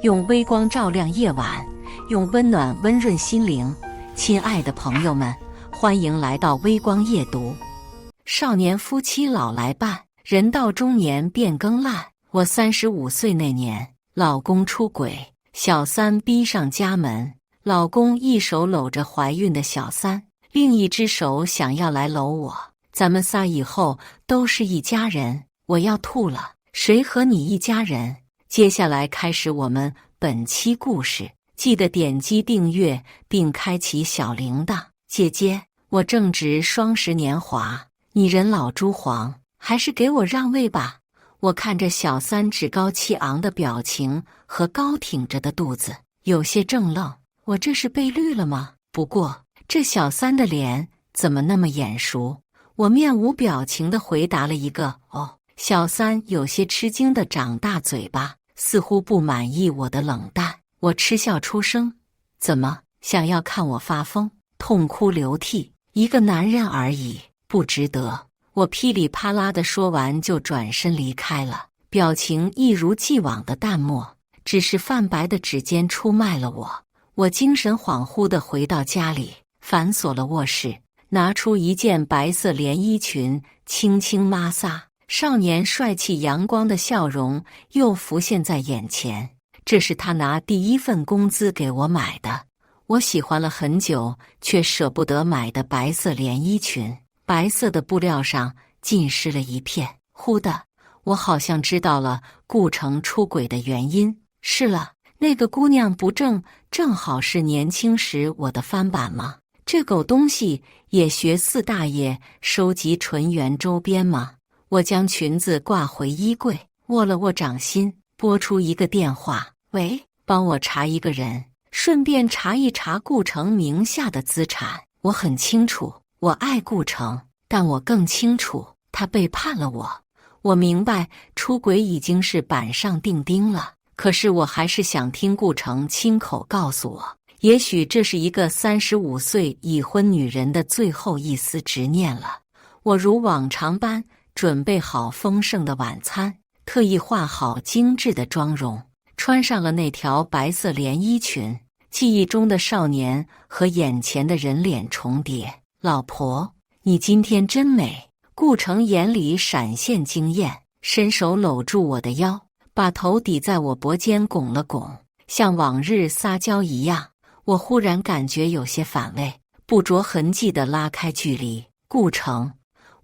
用微光照亮夜晚，用温暖温润心灵。亲爱的朋友们，欢迎来到微光夜读。少年夫妻老来伴，人到中年变更烂。我35岁那年，老公出轨，小三逼上家门。老公一手搂着怀孕的小三，另一只手想要来搂我。咱们仨以后都是一家人，我要吐了。谁和你一家人？接下来开始我们本期故事，记得点击订阅并开启小铃铛。姐姐，我正值双十年华，你人老珠黄，还是给我让位吧。我看着小三趾高气昂的表情和高挺着的肚子，有些怔愣。我这是被绿了吗？不过这小三的脸怎么那么眼熟？我面无表情地回答了一个“哦”。小三有些吃惊地长大嘴巴，似乎不满意我的冷淡。我嗤笑出声：“怎么，想要看我发疯，痛哭流涕？一个男人而已，不值得。”我噼里啪啦地说完就转身离开了，表情一如既往的淡漠，只是泛白的指尖出卖了我。我精神恍惚地回到家里，反锁了卧室，拿出一件白色连衣裙，轻轻抹撒。少年帅气阳光的笑容又浮现在眼前，这是他拿第一份工资给我买的，我喜欢了很久却舍不得买的白色连衣裙，白色的布料上浸湿了一片。忽的，我好像知道了顾城出轨的原因。是了，那个姑娘不正好是年轻时我的翻版吗？这狗东西也学四大爷收集纯元周边吗？我将裙子挂回衣柜，握了握掌心，拨出一个电话：“喂，帮我查一个人，顺便查一查顾城名下的资产。我很清楚，我爱顾城，但我更清楚他背叛了我。我明白出轨已经是板上钉钉了，可是我还是想听顾城亲口告诉我。也许这是一个35岁已婚女人的最后一丝执念了。”我如往常般准备好丰盛的晚餐，特意化好精致的妆容，穿上了那条白色连衣裙。记忆中的少年和眼前的人脸重叠。老婆，你今天真美。顾城眼里闪现惊艳，伸手搂住我的腰，把头抵在我脖间拱了拱，像往日撒娇一样。我忽然感觉有些反胃，不着痕迹地拉开距离。顾城，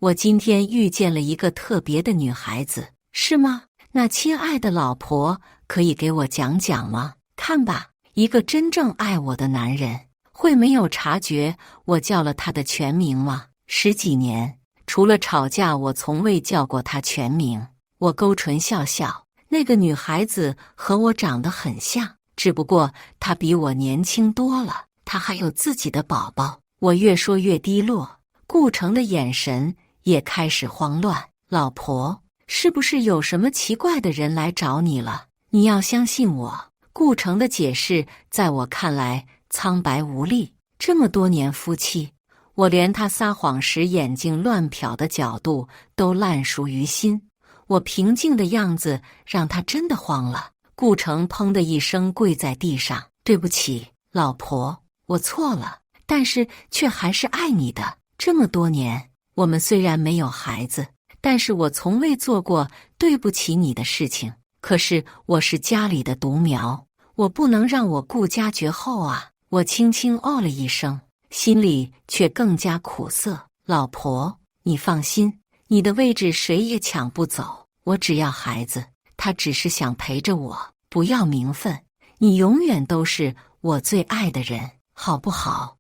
我今天遇见了一个特别的女孩子，是吗？那亲爱的老婆，可以给我讲讲吗？看吧，一个真正爱我的男人，会没有察觉我叫了他的全名吗？10几年，除了吵架，我从未叫过他全名。我勾唇笑笑，那个女孩子和我长得很像，只不过她比我年轻多了，她还有自己的宝宝。我越说越低落，顾城的眼神也开始慌乱。老婆，是不是有什么奇怪的人来找你了？你要相信我。顾城的解释在我看来苍白无力。这么多年夫妻，我连他撒谎时眼睛乱瞟的角度都烂熟于心。我平静的样子让他真的慌了。顾城砰的一声跪在地上：“对不起，老婆，我错了，但是却还是爱你的。这么多年，我们虽然没有孩子，但是我从未做过对不起你的事情。可是我是家里的独苗，我不能让我顾家绝后啊。”我轻轻哦了一声，心里却更加苦涩。老婆，你放心，你的位置谁也抢不走。我只要孩子，他只是想陪着我，不要名分。你永远都是我最爱的人，好不好？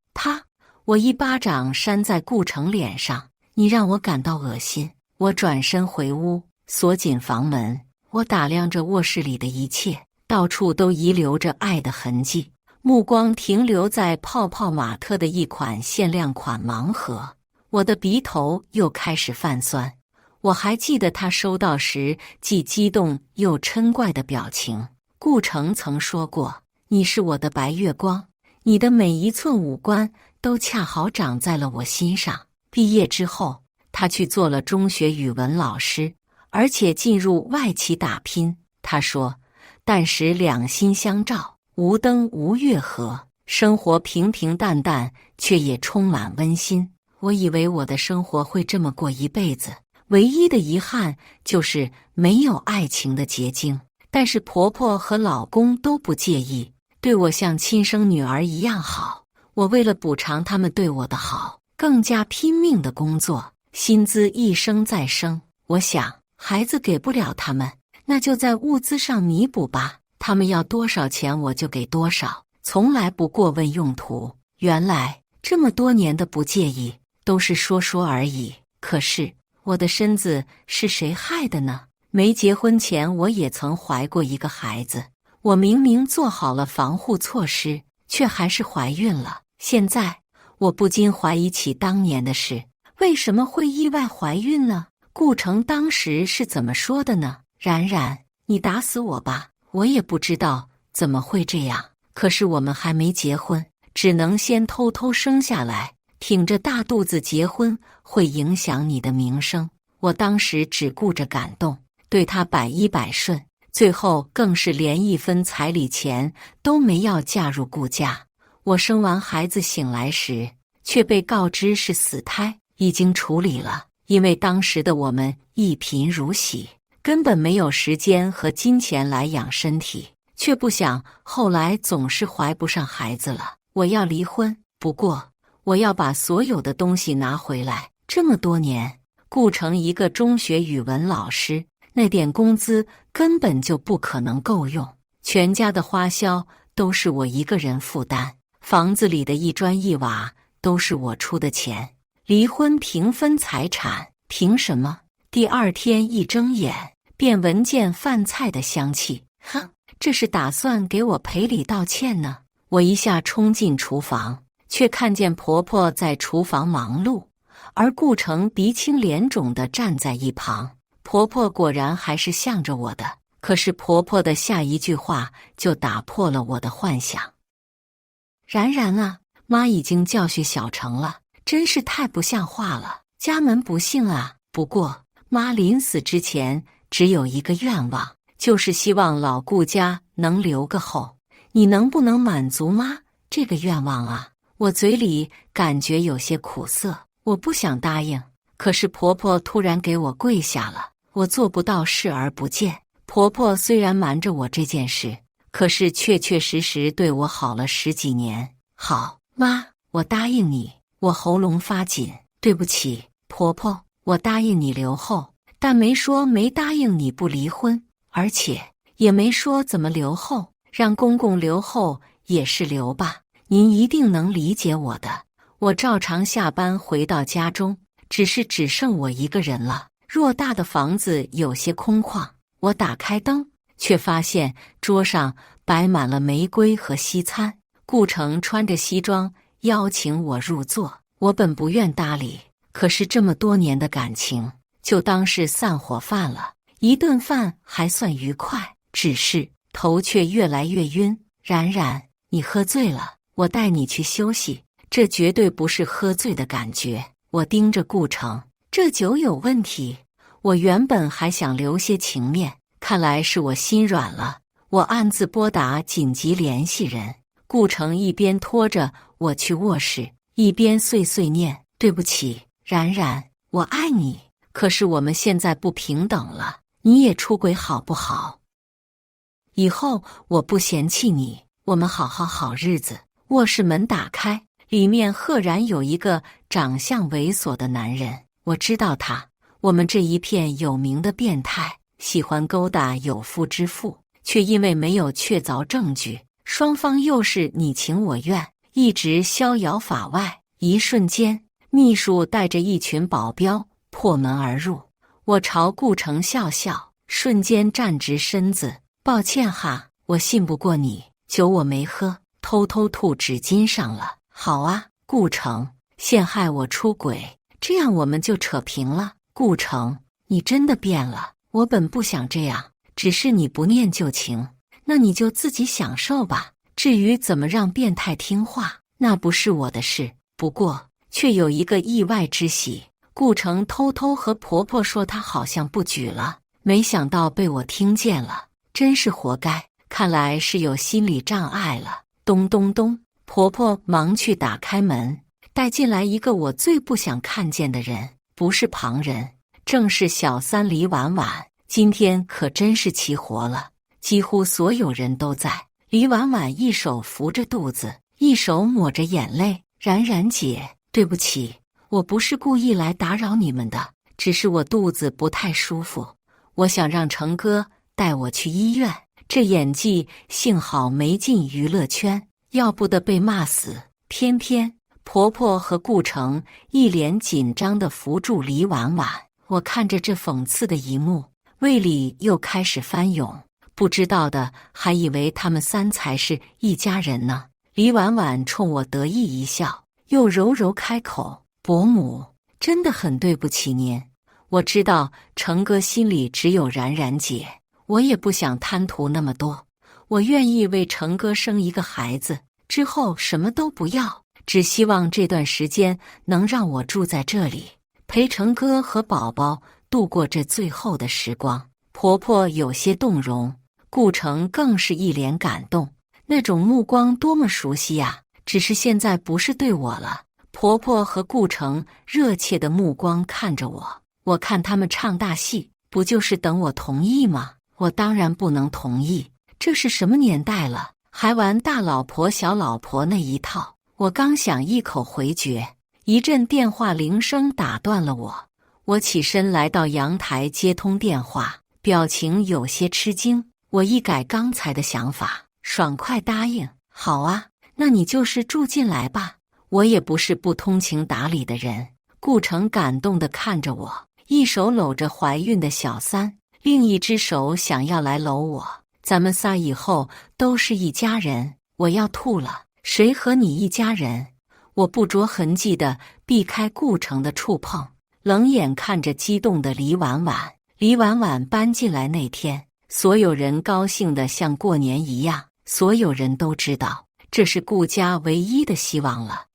我一巴掌扇在顾城脸上：“你让我感到恶心。”我转身回屋，锁紧房门。我打量着卧室里的一切，到处都遗留着爱的痕迹，目光停留在泡泡玛特的一款限量款盲盒。我的鼻头又开始泛酸。我还记得他收到时既激动又嗔怪的表情。顾城曾说过：“你是我的白月光，你的每一寸五官都恰好长在了我心上。”毕业之后，他去做了中学语文老师，而且进入外企打拼。他说，但使两心相照，无灯无月河，生活平平淡淡，却也充满温馨。我以为我的生活会这么过一辈子，唯一的遗憾就是没有爱情的结晶。但是婆婆和老公都不介意，对我像亲生女儿一样好。我为了补偿他们对我的好，更加拼命的工作，薪资一升再升。我想，孩子给不了他们，那就在物资上弥补吧。他们要多少钱我就给多少，从来不过问用途。原来这么多年的不介意，都是说说而已。可是我的身子是谁害的呢？没结婚前我也曾怀过一个孩子，我明明做好了防护措施，却还是怀孕了。现在我不禁怀疑起当年的事，为什么会意外怀孕呢？顾城当时是怎么说的呢？冉冉，你打死我吧，我也不知道怎么会这样。可是我们还没结婚，只能先偷偷生下来，挺着大肚子结婚会影响你的名声。我当时只顾着感动，对他百依百顺，最后更是连一分彩礼钱都没要嫁入顾家。我生完孩子醒来时，却被告知是死胎，已经处理了。因为当时的我们一贫如洗，根本没有时间和金钱来养身体，却不想后来总是怀不上孩子了。我要离婚，不过我要把所有的东西拿回来。这么多年，顾城一个中学语文老师，那点工资根本就不可能够用，全家的花销都是我一个人负担，房子里的一砖一瓦都是我出的钱。离婚平分财产，凭什么？第二天一睁眼，便闻见饭菜的香气。哼，这是打算给我赔礼道歉呢？我一下冲进厨房，却看见婆婆在厨房忙碌，而顾城鼻青脸肿地站在一旁。婆婆果然还是向着我的，可是婆婆的下一句话就打破了我的幻想。冉冉啊，妈已经教训小程了，真是太不像话了，家门不幸啊。不过妈临死之前只有一个愿望，就是希望老顾家能留个后。你能不能满足妈这个愿望啊？我嘴里感觉有些苦涩，我不想答应，可是婆婆突然给我跪下了，我做不到视而不见。婆婆虽然瞒着我这件事，可是确确实实对我好了10几年。好，妈，我答应你。我喉咙发紧，对不起，婆婆，我答应你留后，但没说没答应你不离婚，而且也没说怎么留后，让公公留后也是留吧，您一定能理解我的。我照常下班回到家中，只剩我一个人了。偌大的房子有些空旷，我打开灯，却发现桌上摆满了玫瑰和西餐。顾城穿着西装邀请我入座，我本不愿搭理，可是这么多年的感情，就当是散伙饭了。一顿饭还算愉快，只是头却越来越晕。冉冉，你喝醉了，我带你去休息。这绝对不是喝醉的感觉。我盯着顾城，这酒有问题。我原本还想留些情面，看来是我心软了。我暗自拨打紧急联系人。顾城一边拖着我去卧室，一边碎碎念：对不起，冉冉，我爱你，可是我们现在不平等了，你也出轨好不好？以后我不嫌弃你，我们好好日子。卧室门打开，里面赫然有一个长相猥琐的男人。我知道他，我们这一片有名的变态，喜欢勾搭有妇之夫，却因为没有确凿证据，双方又是你情我愿，一直逍遥法外。一瞬间，秘书带着一群保镖破门而入。我朝顾城笑笑，瞬间站直身子。抱歉哈，我信不过你，酒我没喝，偷偷吐纸巾上了。好啊，顾城，陷害我出轨，这样我们就扯平了。顾城，你真的变了，我本不想这样，只是你不念旧情，那你就自己享受吧。至于怎么让变态听话，那不是我的事。不过却有一个意外之喜，顾城偷偷和婆婆说她好像不举了，没想到被我听见了，真是活该。看来是有心理障碍了。咚咚咚，婆婆忙去打开门，带进来一个我最不想看见的人，不是旁人，正是小三李婉婉。今天可真是齐活了，几乎所有人都在。李婉婉一手扶着肚子，一手抹着眼泪。冉冉姐，对不起，我不是故意来打扰你们的，只是我肚子不太舒服，我想让成哥带我去医院。这演技幸好没进娱乐圈，要不得被骂死。偏偏婆婆和顾城一脸紧张地扶住李婉婉，我看着这讽刺的一幕，胃里又开始翻涌。不知道的还以为他们三才是一家人呢。李婉婉冲我得意一笑，又柔柔开口：“伯母，真的很对不起您。我知道成哥心里只有冉冉姐，我也不想贪图那么多。我愿意为成哥生一个孩子，之后什么都不要，只希望这段时间能让我住在这里，陪成哥和宝宝度过这最后的时光。”婆婆有些动容，顾城更是一脸感动，那种目光多么熟悉呀！只是现在不是对我了。婆婆和顾城热切的目光看着我，我看他们唱大戏，不就是等我同意吗？我当然不能同意，这是什么年代了，还玩大老婆小老婆那一套。我刚想一口回绝，一阵电话铃声打断了我。我起身来到阳台接通电话，表情有些吃惊。我一改刚才的想法，爽快答应：“好啊，那你就是住进来吧。”我也不是不通情达理的人。顾城感动地看着我，一手搂着怀孕的小三，另一只手想要来搂我。咱们仨以后都是一家人。我要吐了，谁和你一家人？我不着痕迹地避开顾城的触碰，冷眼看着激动的李婉婉。李婉婉搬进来那天，所有人高兴得像过年一样，所有人都知道这是顾家唯一的希望了。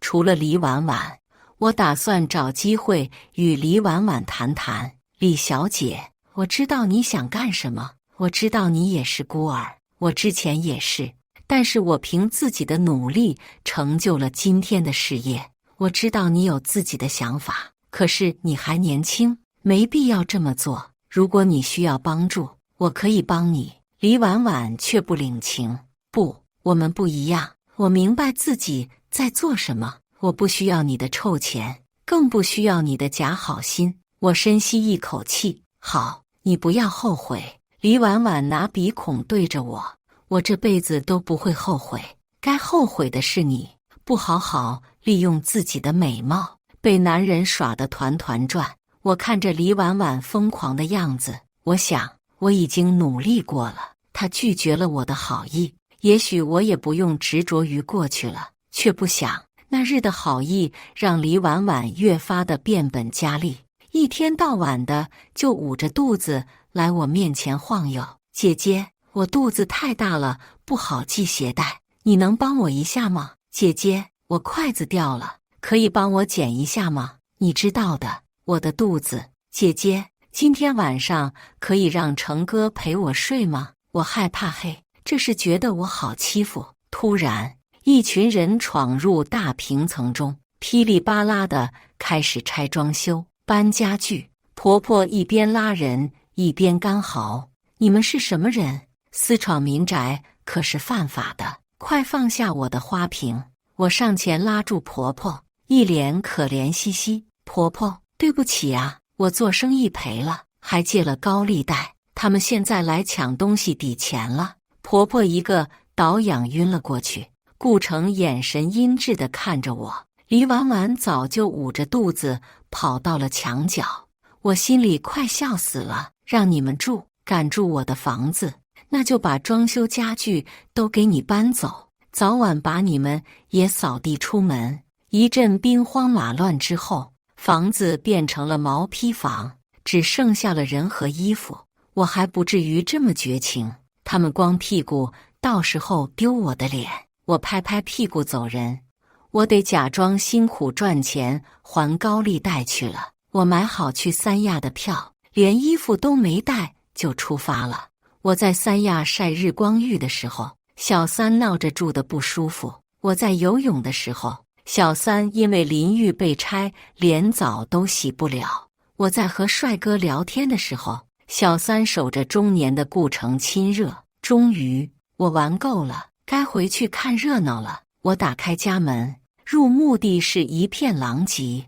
除了李婉婉，我打算找机会与李婉婉谈谈。李小姐，我知道你想干什么，我知道你也是孤儿，我之前也是，但是我凭自己的努力成就了今天的事业。我知道你有自己的想法，可是你还年轻，没必要这么做。如果你需要帮助，我可以帮你。李婉婉却不领情。不，我们不一样。我明白自己在做什么，我不需要你的臭钱，更不需要你的假好心。我深吸一口气，好，你不要后悔。李婉婉拿鼻孔对着我，我这辈子都不会后悔。该后悔的是你，不好好利用自己的美貌，被男人耍得团团转。我看着李婉婉疯狂的样子，我想我已经努力过了，她拒绝了我的好意，也许我也不用执着于过去了。却不想那日的好意让李婉婉越发的变本加厉，一天到晚的就捂着肚子来我面前晃悠。姐姐，我肚子太大了，不好系鞋带，你能帮我一下吗？姐姐，我筷子掉了，可以帮我捡一下吗？你知道的，我的肚子。姐姐，今天晚上可以让成哥陪我睡吗？我害怕黑，这是觉得我好欺负。突然，一群人闯入大平层中，噼里啪啦的开始拆装修、搬家具。婆婆一边拉人，一边干嚎：“你们是什么人？私闯民宅可是犯法的！快放下我的花瓶！”我上前拉住婆婆，一脸可怜兮兮：“婆婆，对不起啊，我做生意赔了，还借了高利贷，他们现在来抢东西抵钱了。”婆婆一个倒仰晕了过去。顾城眼神阴鸷地看着我，李婉婉早就捂着肚子跑到了墙角。我心里快笑死了，让你们住，赶住我的房子，那就把装修家具都给你搬走，早晚把你们也扫地出门。一阵兵荒马乱之后，房子变成了毛坯房，只剩下了人和衣服。我还不至于这么绝情，他们光屁股，到时候丢我的脸。我拍拍屁股走人，我得假装辛苦赚钱还高利贷去了。我买好去三亚的票，连衣服都没带就出发了。我在三亚晒日光浴的时候，小三闹着住得不舒服；我在游泳的时候，小三因为淋浴被拆，连澡都洗不了；我在和帅哥聊天的时候，小三守着中年的顾城亲热。终于，我玩够了，该回去看热闹了。我打开家门，入墓地是一片狼藉，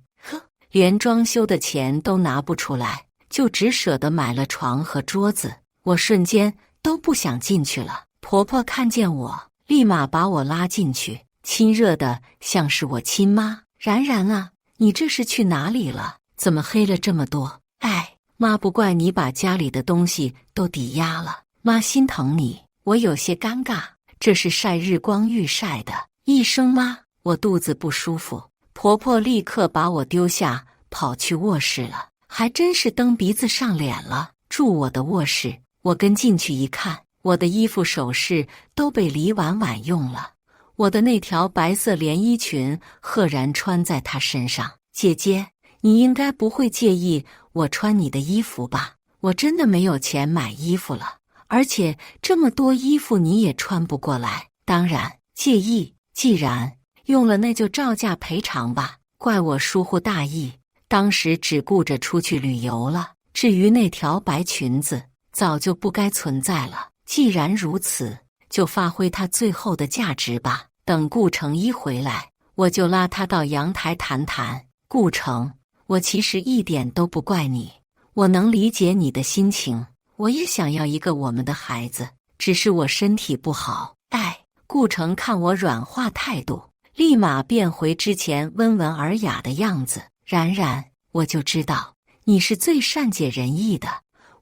连装修的钱都拿不出来，就只舍得买了床和桌子。我瞬间都不想进去了。婆婆看见我，立马把我拉进去，亲热的像是我亲妈。然然啊，你这是去哪里了？怎么黑了这么多？哎，妈，不怪你把家里的东西都抵押了，妈心疼你。我有些尴尬，这是晒日光浴晒的。一声妈，我肚子不舒服。婆婆立刻把我丢下，跑去卧室了。还真是蹬鼻子上脸了。住我的卧室，我跟进去一看，我的衣服首饰都被李婉婉用了。我的那条白色连衣裙赫然穿在她身上。姐姐，你应该不会介意我穿你的衣服吧？我真的没有钱买衣服了，而且这么多衣服你也穿不过来。当然介意，既然用了那就照价赔偿吧。怪我疏忽大意，当时只顾着出去旅游了。至于那条白裙子，早就不该存在了。既然如此，就发挥它最后的价值吧。等顾城一回来，我就拉他到阳台谈谈。顾城，我其实一点都不怪你，我能理解你的心情，我也想要一个我们的孩子，只是我身体不好。哎，顾城看我软化态度，立马变回之前温文尔雅的样子。然然，我就知道你是最善解人意的。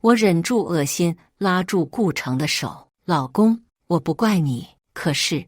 我忍住恶心，拉住顾城的手。老公，我不怪你，可是，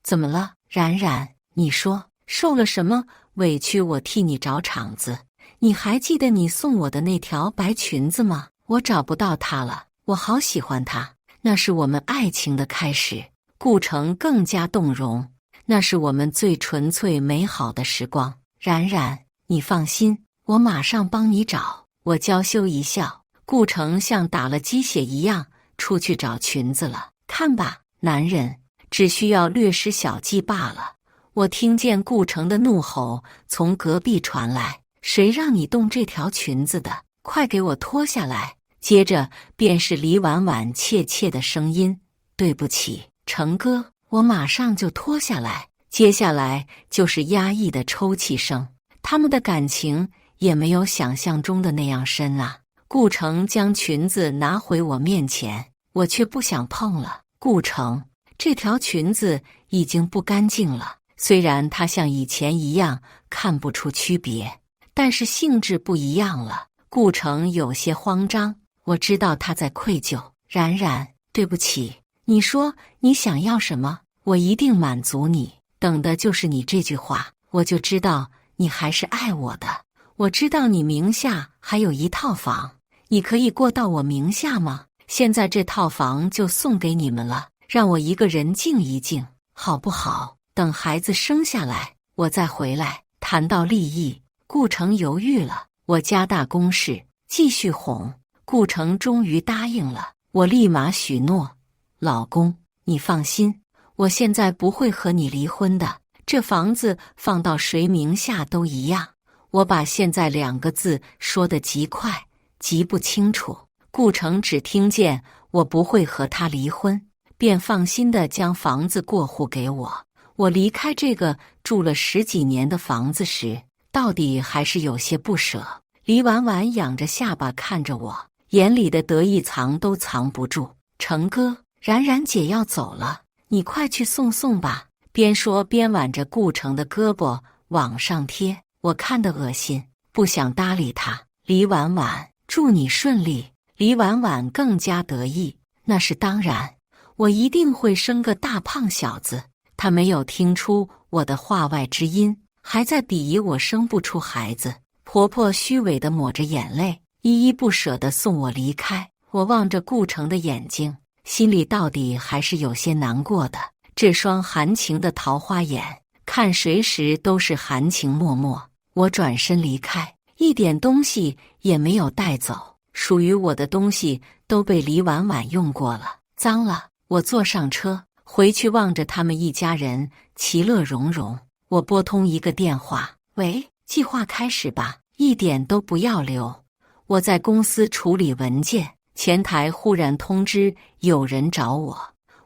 怎么了？然然，你说受了什么委屈，我替你找场子。你还记得你送我的那条白裙子吗？我找不到它了，我好喜欢它，那是我们爱情的开始。顾城更加动容，那是我们最纯粹美好的时光。然然，你放心，我马上帮你找。我娇羞一笑，顾城像打了鸡血一样出去找裙子了。看吧，男人只需要略施小计罢了。我听见顾城的怒吼从隔壁传来，谁让你动这条裙子的？快给我脱下来！接着便是李婉婉怯怯的声音，对不起，成哥。我马上就脱下来。接下来就是压抑的抽泣声。他们的感情也没有想象中的那样深啊。顾城将裙子拿回我面前，我却不想碰了。顾城，这条裙子已经不干净了。虽然它像以前一样看不出区别，但是性质不一样了。顾城有些慌张，我知道他在愧疚。然然，对不起，你说你想要什么，我一定满足你。等的就是你这句话，我就知道你还是爱我的。我知道你名下还有一套房，你可以过到我名下吗？现在这套房就送给你们了，让我一个人静一静，好不好？等孩子生下来，我再回来。谈到利益，顾城犹豫了。我加大攻势，继续哄。顾城终于答应了，我立马许诺：老公，你放心，我现在不会和你离婚的。这房子放到谁名下都一样。我把现在2个字说得极快，极不清楚。顾城只听见我不会和他离婚，便放心地将房子过户给我。我离开这个住了10几年的房子时，到底还是有些不舍。李婉婉仰着下巴看着我，眼里的得意藏都藏不住。成哥，然然姐要走了，你快去送吧。边说边挽着顾城的胳膊往上贴，我看得恶心，不想搭理他。李婉婉，祝你顺利。李婉婉更加得意，那是当然，我一定会生个大胖小子。她没有听出我的话外之音，还在鄙夷我生不出孩子。婆婆虚伪地抹着眼泪，依依不舍地送我离开。我望着顾城的眼睛，心里到底还是有些难过的。这双含情的桃花眼，看谁时都是含情脉脉。我转身离开，一点东西也没有带走，属于我的东西都都被李婉婉用过了，脏了。我坐上车回去，望着他们一家人其乐融融。我拨通一个电话，喂，计划开始吧，一点都不要留。我在公司处理文件，前台忽然通知有人找我，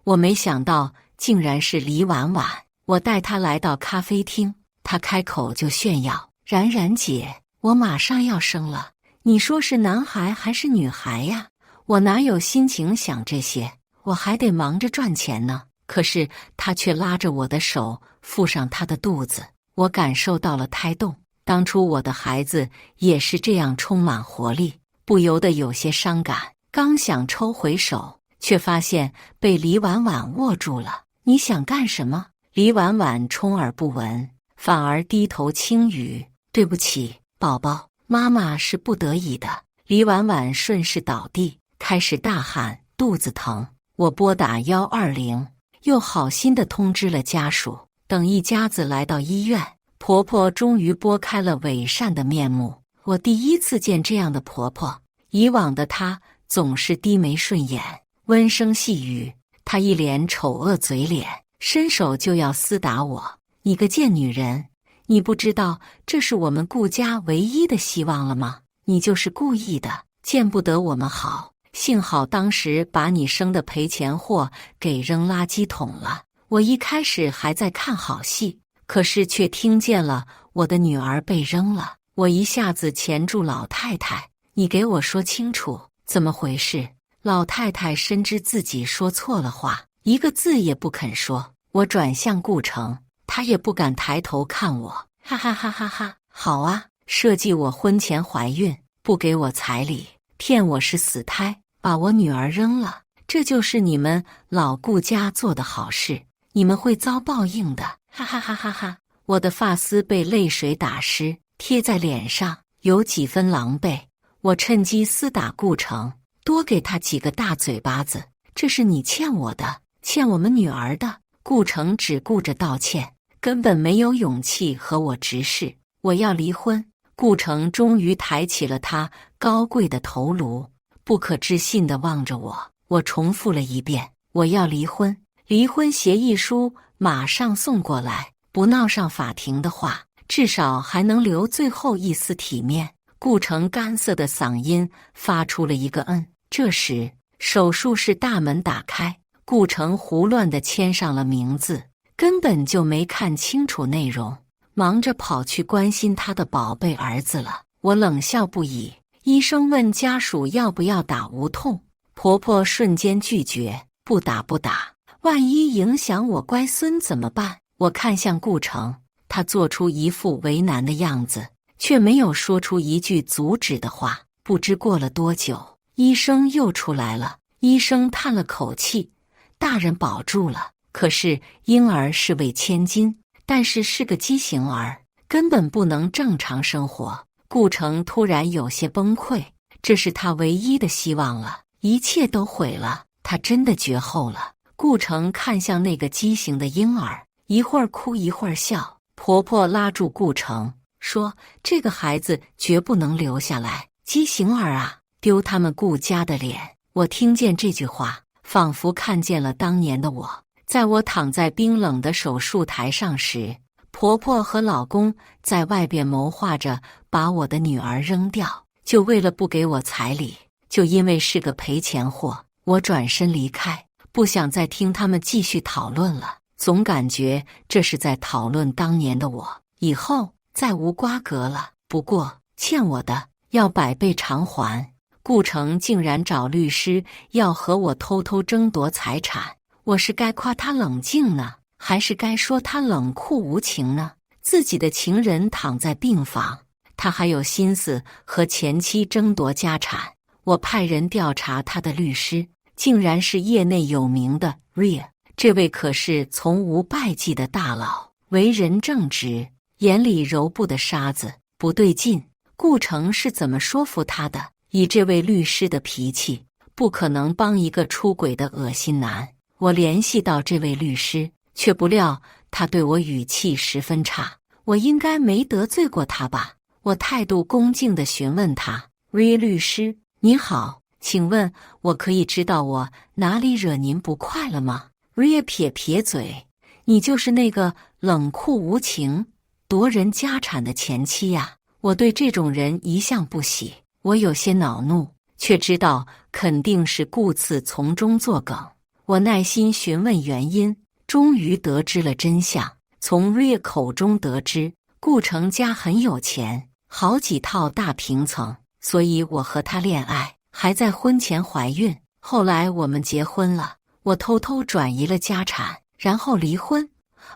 我没想到竟然是李婉婉。我带她来到咖啡厅，她开口就炫耀：冉冉姐，我马上要生了，你说是男孩还是女孩呀？我哪有心情想这些，我还得忙着赚钱呢。可是她却拉着我的手附上她的肚子，我感受到了胎动。当初我的孩子也是这样充满活力，不由得有些伤感。刚想抽回手，却发现被李婉婉握住了。你想干什么？李婉婉充耳不闻，反而低头轻语：对不起，宝宝，妈妈是不得已的。李婉婉顺势倒地，开始大喊肚子疼。我拨打120，又好心地通知了家属。等一家子来到医院，婆婆终于拨开了伪善的面目。我第一次见这样的婆婆，以往的她总是低眉顺眼，温声细语，她一脸丑恶嘴脸，伸手就要厮打我。你个贱女人，你不知道这是我们顾家唯一的希望了吗？你就是故意的，见不得我们好。幸好当时把你生的赔钱货给扔垃圾桶了。我一开始还在看好戏，可是却听见了我的女儿被扔了。我一下子钳住老太太，你给我说清楚，怎么回事？老太太深知自己说错了话，一个字也不肯说。我转向顾城，他也不敢抬头看我，哈哈哈哈哈！好啊，设计我婚前怀孕，不给我彩礼，骗我是死胎，把我女儿扔了，这就是你们老顾家做的好事，你们会遭报应的，哈哈哈哈哈！我的发丝被泪水打湿，贴在脸上，有几分狼狈。我趁机厮打顾城，多给他几个大嘴巴子。这是你欠我的，欠我们女儿的。顾城只顾着道歉，根本没有勇气和我直视。我要离婚。顾城终于抬起了他高贵的头颅，不可置信地望着我。我重复了一遍：我要离婚。离婚协议书马上送过来，不闹上法庭的话，至少还能留最后一丝体面。顾城干涩的嗓音发出了一个嗯。这时，手术室大门打开，顾城胡乱地签上了名字，根本就没看清楚内容，忙着跑去关心他的宝贝儿子了。我冷笑不已。医生问家属要不要打无痛，婆婆瞬间拒绝：不打不打，万一影响我乖孙怎么办？我看向顾城，他做出一副为难的样子，却没有说出一句阻止的话。不知过了多久，医生又出来了。医生叹了口气：大人保住了，可是婴儿是位千金，但是是个畸形儿，根本不能正常生活。顾城突然有些崩溃，这是他唯一的希望了，一切都毁了，他真的绝后了。顾城看向那个畸形的婴儿，一会儿哭一会儿笑。婆婆拉住顾城说：这个孩子绝不能留下来，畸形儿啊，丢他们顾家的脸。我听见这句话，仿佛看见了当年的我。在我躺在冰冷的手术台上时，婆婆和老公在外边谋划着把我的女儿扔掉，就为了不给我彩礼。就因为是个赔钱货，我转身离开，不想再听他们继续讨论了。总感觉这是在讨论当年的我，以后再无瓜葛了。不过欠我的要100倍偿还。顾城竟然找律师要和我偷偷争夺财产，我是该夸他冷静呢，还是该说他冷酷无情呢？自己的情人躺在病房，他还有心思和前妻争夺家产。我派人调查他的律师，竟然是业内有名的 Ria。 这位可是从无败绩的大佬，为人正直，眼里揉不得沙子。不对劲，顾城是怎么说服他的？以这位律师的脾气，不可能帮一个出轨的恶心男。我联系到这位律师，却不料他对我语气十分差。我应该没得罪过他吧？我态度恭敬地询问他： Ria 律师，你好，请问我可以知道我哪里惹您不快了吗？瑞叶撇撇嘴，你就是那个冷酷无情、夺人家产的前妻呀！我对这种人一向不喜。我有些恼怒，却知道肯定是顾次从中作梗。我耐心询问原因，终于得知了真相。从瑞叶口中得知，顾城家很有钱，好几套大平层，所以我和他恋爱，还在婚前怀孕。后来我们结婚了，我偷偷转移了家产，然后离婚。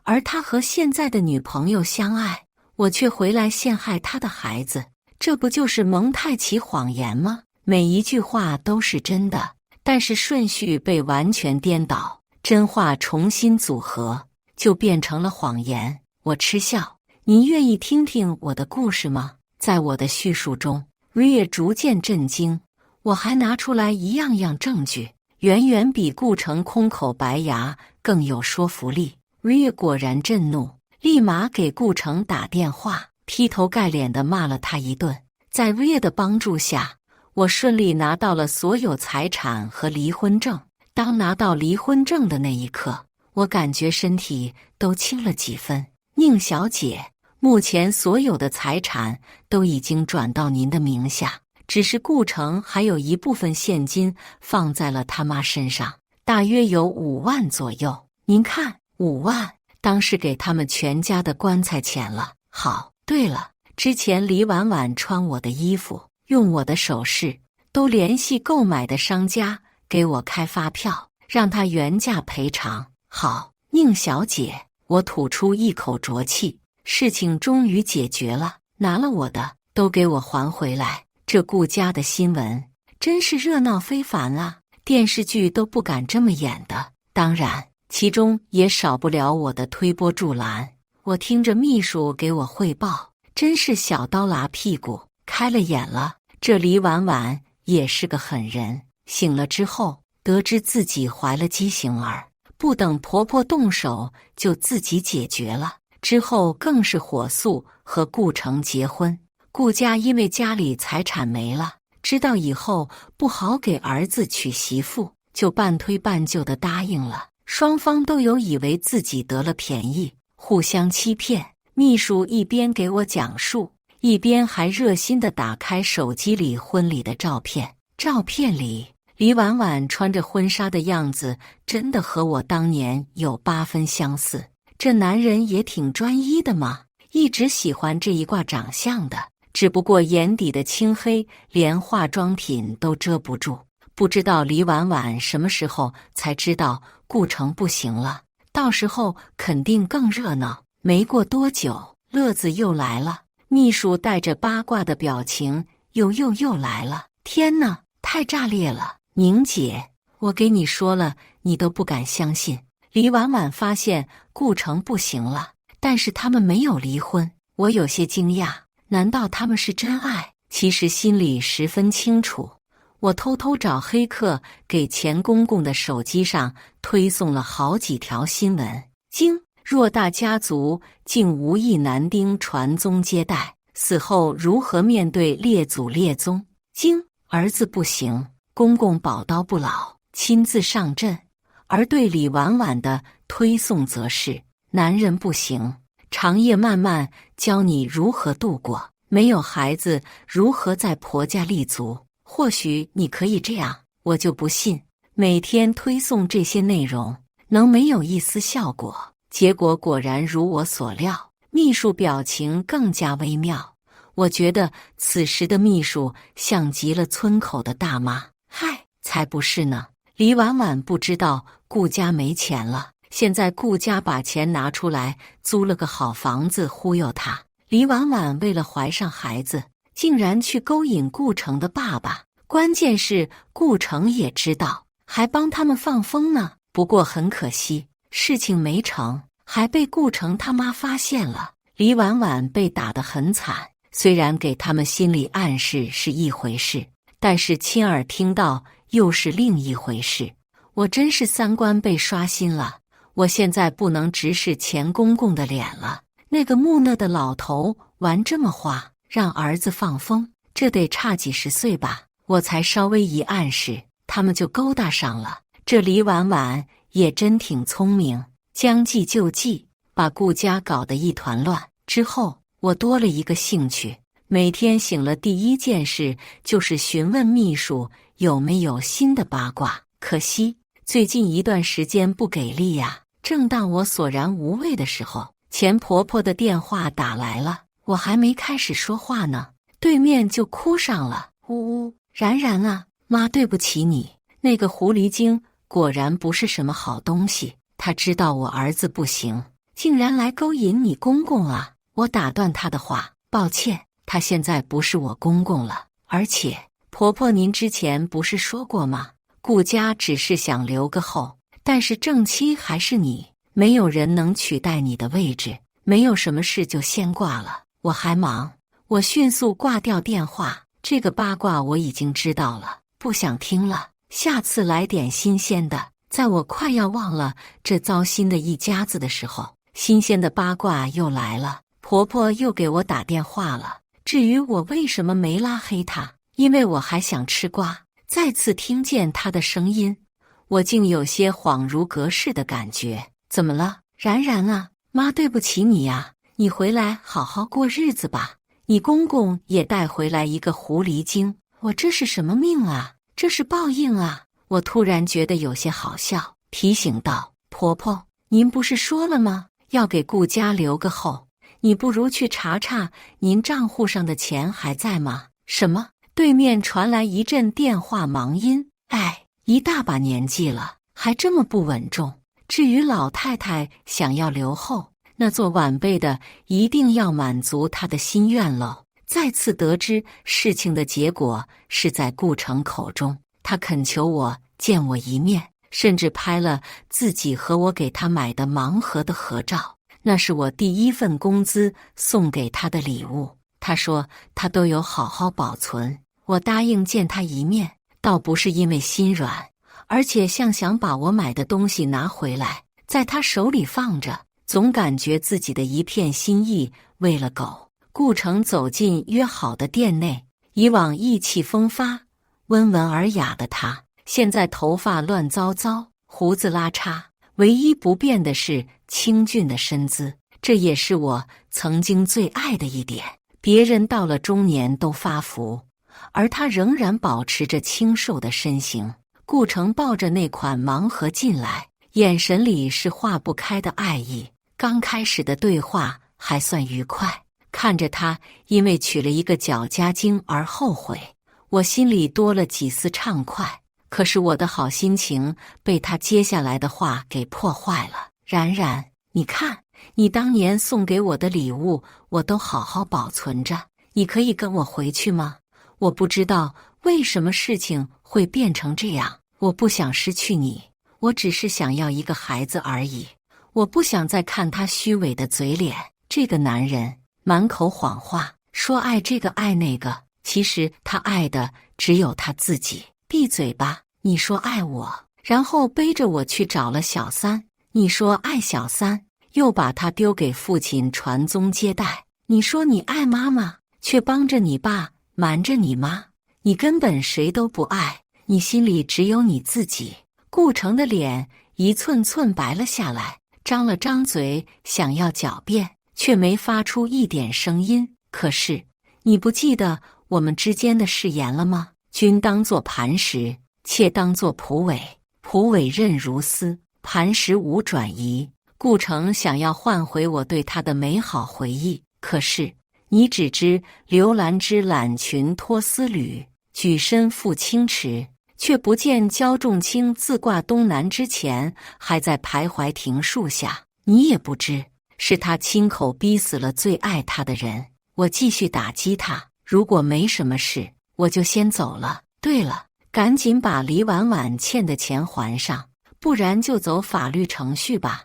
而他和现在的女朋友相爱，我却回来陷害他的孩子，这不就是蒙太奇谎言吗？每一句话都是真的，但是顺序被完全颠倒，真话重新组合，就变成了谎言。我嗤笑。您愿意听听我的故事吗？在我的叙述中，瑞叶逐渐震惊。我还拿出来一样样证据，远远比顾城空口白牙更有说服力。瑞叶果然震怒，立马给顾城打电话，劈头盖脸地骂了他一顿。在瑞叶的帮助下，我顺利拿到了所有财产和离婚证。当拿到离婚证的那一刻，我感觉身体都轻了几分。宁小姐，目前所有的财产都已经转到您的名下，只是顾城还有一部分现金放在了他妈身上，大约有5万左右。您看，5万当是给他们全家的棺材钱了。好，对了，之前李婉婉穿我的衣服，用我的首饰，都联系购买的商家给我开发票，让他原价赔偿。好，宁小姐，我吐出一口浊气，事情终于解决了，拿了我的都给我还回来。这顾家的新闻真是热闹非凡啊，电视剧都不敢这么演的。当然，其中也少不了我的推波助澜。我听着秘书给我汇报，真是小刀拉屁股，开了眼了。这李婉婉也是个狠人，醒了之后得知自己怀了畸形儿，不等婆婆动手就自己解决了，之后更是火速和顾城结婚。顾家因为家里财产没了，知道以后不好给儿子娶媳妇，就半推半就地答应了。双方都有以为自己得了便宜，互相欺骗。秘书一边给我讲述，一边还热心地打开手机里婚礼的照片。照片里，李婉婉穿着婚纱的样子真的和我当年有8分相似。这男人也挺专一的嘛，一直喜欢这一挂长相的，只不过眼底的青黑连化妆品都遮不住。不知道李婉婉什么时候才知道顾城不行了，到时候肯定更热闹。没过多久，乐子又来了，秘书带着八卦的表情又来了。天哪，太炸裂了！宁姐，我给你说了，你都不敢相信。李婉婉发现顾城不行了，但是他们没有离婚。我有些惊讶，难道他们是真爱？其实心里十分清楚。我偷偷找黑客给钱公公的手机上推送了好几条新闻。经偌大家族竟无一男丁传宗接代，死后如何面对列祖列宗？经儿子不行，公公宝刀不老，亲自上阵。而对李婉婉的推送则是男人不行，长夜漫漫教你如何度过，没有孩子如何在婆家立足。或许你可以这样，我就不信。每天推送这些内容，能没有一丝效果？结果果然如我所料，秘书表情更加微妙。我觉得此时的秘书像极了村口的大妈。嗨，才不是呢！李婉婉不知道顾家没钱了，现在顾家把钱拿出来租了个好房子忽悠她。李婉婉为了怀上孩子，竟然去勾引顾城的爸爸，关键是顾城也知道，还帮他们放风呢。不过很可惜，事情没成，还被顾城他妈发现了。李婉婉被打得很惨，虽然给他们心理暗示是一回事，但是亲耳听到又是另一回事。我真是三观被刷新了，我现在不能直视钱公公的脸了。那个木讷的老头玩这么花，让儿子放风，这得差几十岁吧。我才稍微一暗示，他们就勾搭上了。这李婉婉也真挺聪明，将计就计，把顾家搞得一团乱。之后我多了一个兴趣，每天醒了第一件事就是询问秘书有没有新的八卦。可惜最近一段时间不给力呀。正当我索然无味的时候，钱婆婆的电话打来了，我还没开始说话呢，对面就哭上了，呜呜，然然啊，妈对不起你，那个狐狸精果然不是什么好东西，他知道我儿子不行，竟然来勾引你公公啊。我打断他的话，抱歉，他现在不是我公公了，而且婆婆您之前不是说过吗？顾家只是想留个后，但是正妻还是你，没有人能取代你的位置，没有什么事就先挂了，我还忙。我迅速挂掉电话，这个八卦我已经知道了，不想听了，下次来点新鲜的。在我快要忘了这糟心的一家子的时候，新鲜的八卦又来了，婆婆又给我打电话了。至于我为什么没拉黑她，因为我还想吃瓜。再次听见她的声音，我竟有些恍如隔世的感觉。怎么了，然然啊？妈对不起你呀，你回来好好过日子吧。你公公也带回来一个狐狸精，我这是什么命啊？这是报应啊！我突然觉得有些好笑，提醒道：婆婆，您不是说了吗？要给顾家留个后，你不如去查查您账户上的钱还在吗？什么？对面传来一阵电话忙音，哎，一大把年纪了，还这么不稳重。至于老太太想要留后，那做晚辈的一定要满足她的心愿喽。再次得知事情的结果是在顾城口中，他恳求我见我一面，甚至拍了自己和我给他买的盲盒的合照，那是我第一份工资送给他的礼物。他说他都有好好保存，我答应见他一面，倒不是因为心软，而且像想把我买的东西拿回来，在他手里放着，总感觉自己的一片心意喂了狗。顾城走进约好的店内，以往意气风发、温文尔雅的他，现在头发乱糟糟，胡子拉碴，唯一不变的是清俊的身姿，这也是我曾经最爱的一点。别人到了中年都发福，而他仍然保持着清瘦的身形。顾城抱着那款盲盒进来，眼神里是化不开的爱意。刚开始的对话还算愉快，看着他因为娶了一个搅家精而后悔，我心里多了几丝畅快。可是我的好心情被他接下来的话给破坏了。然然，你看，你当年送给我的礼物我都好好保存着，你可以跟我回去吗？我不知道为什么事情会变成这样，我不想失去你，我只是想要一个孩子而已。我不想再看他虚伪的嘴脸，这个男人满口谎话，说爱这个爱那个，其实他爱的只有他自己。闭嘴吧，你说爱我，然后背着我去找了小三，你说爱小三，又把他丢给父亲传宗接代。你说你爱妈妈，却帮着你爸瞒着你妈，你根本谁都不爱，你心里只有你自己。顾城的脸一寸寸白了下来，张了张嘴想要狡辩，却没发出一点声音。可是你不记得我们之间的誓言了吗？君当作磐石，妾当作蒲苇，蒲苇韧如丝，磐石无转移。顾城想要换回我对他的美好回忆，可是你只知刘兰芝揽裙脱丝履，举身赴清池，却不见焦仲卿自挂东南之前还在徘徊庭树下。你也不知是他亲口逼死了最爱他的人。我继续打击他，如果没什么事，我就先走了。对了，赶紧把李婉婉欠的钱还上，不然就走法律程序吧。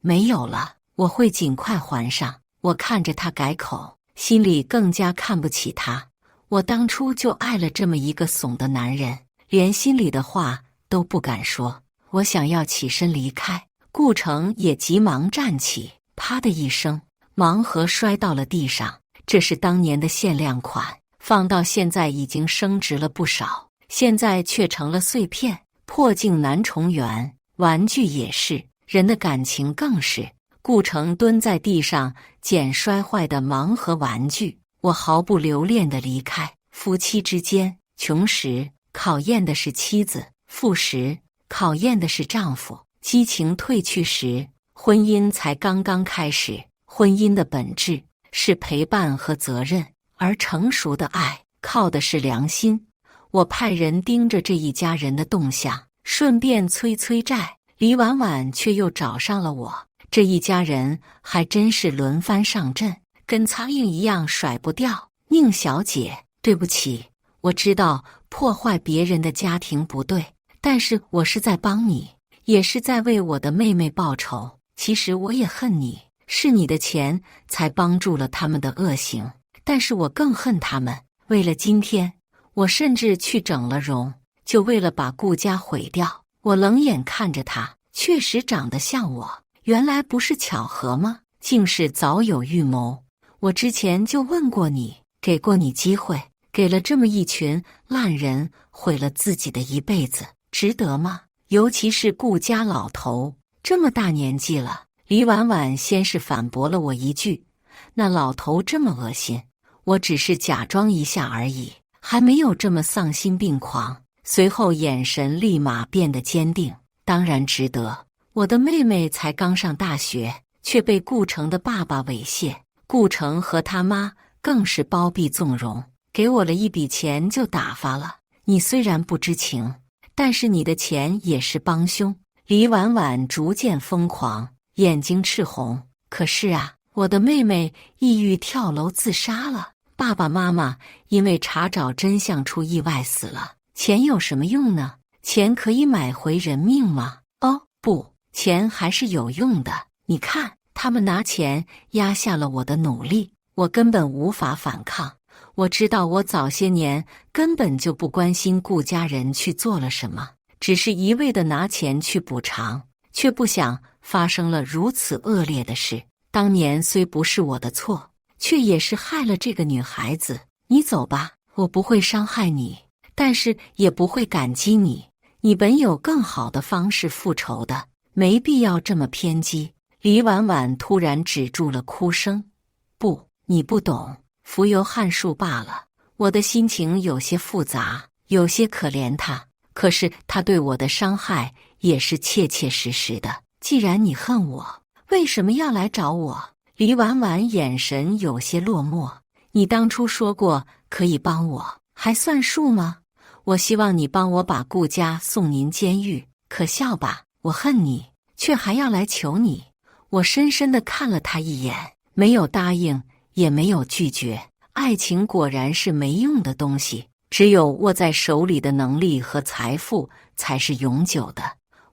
没有了，我会尽快还上。我看着他改口，心里更加看不起他。我当初就爱了这么一个怂的男人，连心里的话都不敢说。我想要起身离开，顾城也急忙站起，啪的一声，盲盒摔到了地上。这是当年的限量款，放到现在已经升值了不少，现在却成了碎片，破镜难重圆。玩具也是，人的感情更是。顾城蹲在地上捡摔坏的盲盒玩具，我毫不留恋地离开。夫妻之间，穷时考验的是妻子，富时考验的是丈夫。激情褪去时，婚姻才刚刚开始。婚姻的本质是陪伴和责任，而成熟的爱靠的是良心。我派人盯着这一家人的动向，顺便催债。李婉婉却又找上了我，这一家人还真是轮番上阵，跟苍蝇一样甩不掉。宁小姐，对不起，我知道破坏别人的家庭不对，但是我是在帮你，也是在为我的妹妹报仇。其实我也恨你，是你的钱才帮助了他们的恶行，但是我更恨他们。为了今天，我甚至去整了容，就为了把顾家毁掉。我冷眼看着他，确实长得像我，原来不是巧合吗？竟是早有预谋。我之前就问过你，给过你机会，给了这么一群烂人，毁了自己的一辈子，值得吗？尤其是顾家老头，这么大年纪了。李婉婉先是反驳了我一句，那老头这么恶心，我只是假装一下而已，还没有这么丧心病狂。随后眼神立马变得坚定，当然值得。我的妹妹才刚上大学，却被顾城的爸爸猥亵，顾城和他妈更是包庇纵容，给我了一笔钱就打发了。你虽然不知情，但是你的钱也是帮凶。李婉婉逐渐疯狂，眼睛赤红。可是啊，我的妹妹抑郁跳楼自杀了，爸爸妈妈因为查找真相出意外死了。钱有什么用呢？钱可以买回人命吗？哦，不，钱还是有用的。你看，他们拿钱压下了我的努力，我根本无法反抗。我知道我早些年根本就不关心顾家人去做了什么，只是一味的拿钱去补偿，却不想发生了如此恶劣的事。当年虽不是我的错，却也是害了这个女孩子。你走吧，我不会伤害你，但是也不会感激你，你本有更好的方式复仇的，没必要这么偏激。李婉婉突然止住了哭声。不，你不懂，浮游汉术罢了。我的心情有些复杂，有些可怜他，可是他对我的伤害也是切切实实的。既然你恨我，为什么要来找我？李婉婉眼神有些落寞。你当初说过可以帮我，还算数吗？我希望你帮我把顾家送您监狱，可笑吧？我恨你，却还要来求你。我深深地看了他一眼，没有答应，也没有拒绝。爱情果然是没用的东西，只有握在手里的能力和财富才是永久的。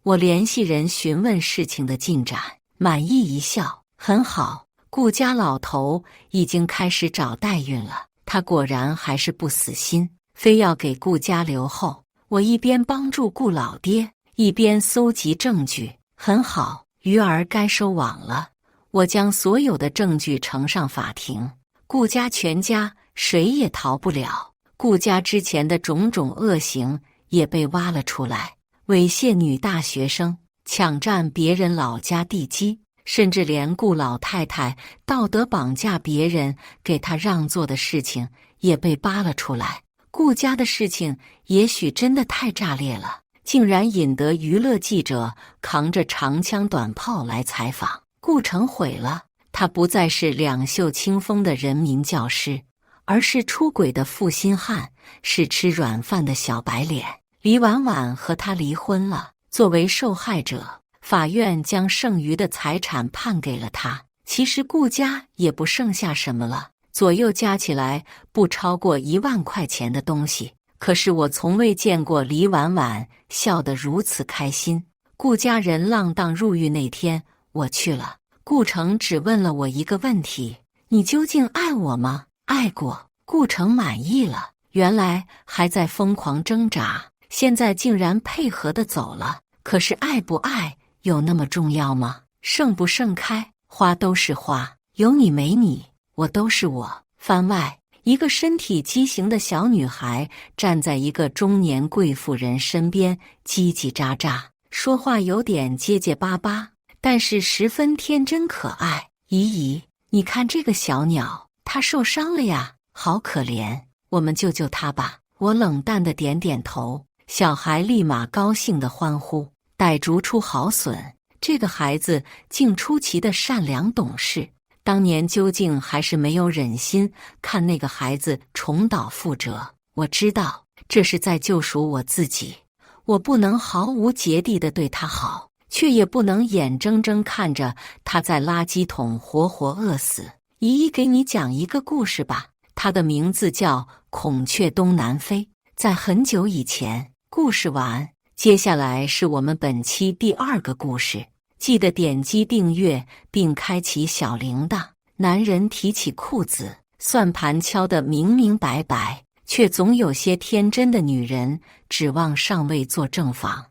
我联系人询问事情的进展，满意一笑，很好，顾家老头已经开始找代孕了。他果然还是不死心，非要给顾家留后。我一边帮助顾老爹，一边搜集证据。很好，鱼儿该收网了。我将所有的证据呈上法庭，顾家全家谁也逃不了。顾家之前的种种恶行也被挖了出来，猥亵女大学生，抢占别人老家地基，甚至连顾老太太道德绑架别人给她让座的事情也被扒了出来。顾家的事情也许真的太炸裂了，竟然引得娱乐记者扛着长枪短炮来采访。顾城毁了，他不再是两袖清风的人民教师，而是出轨的负心汉，是吃软饭的小白脸。李婉婉和他离婚了，作为受害者，法院将剩余的财产判给了他。其实顾家也不剩下什么了，左右加起来不超过1万块钱的东西。可是我从未见过李婉婉笑得如此开心。顾家人浪荡入狱那天，我去了。顾城只问了我一个问题：你究竟爱我吗？爱过。顾城满意了，原来还在疯狂挣扎，现在竟然配合地走了。可是爱不爱有那么重要吗？盛不盛开，花都是花，有你没你，我都是我。番外，一个身体畸形的小女孩站在一个中年贵妇人身边，叽叽喳喳，说话有点结结巴巴，但是十分天真可爱。姨姨，你看这个小鸟，它受伤了呀，好可怜，我们救救它吧。我冷淡的点点头，小孩立马高兴的欢呼，逮逐出好笋，这个孩子竟出奇的善良懂事。当年究竟还是没有忍心看那个孩子重蹈覆辙。我知道这是在救赎我自己，我不能毫无芥蒂地对他好，却也不能眼睁睁看着他在垃圾桶活活饿死。姨姨，给你讲一个故事吧，它的名字叫《孔雀东南飞》。在很久以前，故事完，接下来是我们本期第2个故事。记得点击订阅并开启小铃铛。男人提起裤子，算盘敲得明明白白，却总有些天真的女人指望上位做正房。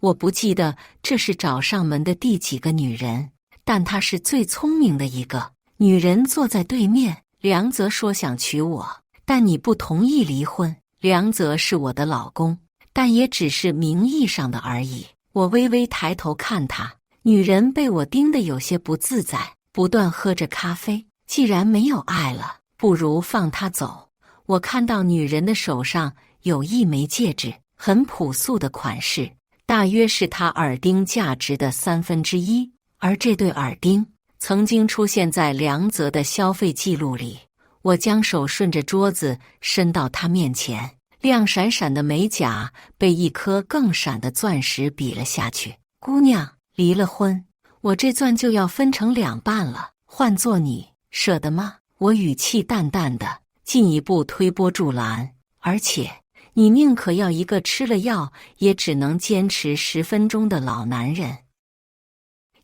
我不记得这是找上门的第几个女人，但她是最聪明的一个。女人坐在对面，梁泽说想娶我，但你不同意离婚。梁泽是我的老公，但也只是名义上的而已。我微微抬头看他。女人被我盯得有些不自在，不断喝着咖啡。既然没有爱了，不如放她走。我看到女人的手上有一枚戒指，很朴素的款式，大约是她耳钉价值的1/3，而这对耳钉曾经出现在梁泽的消费记录里。我将手顺着桌子伸到她面前，亮闪闪的美甲被一颗更闪的钻石比了下去。姑娘，离了婚，我这钻就要分成2半了，换做你，舍得吗？我语气淡淡的，进一步推波助澜。而且，你宁可要一个吃了药也只能坚持10分钟的老男人，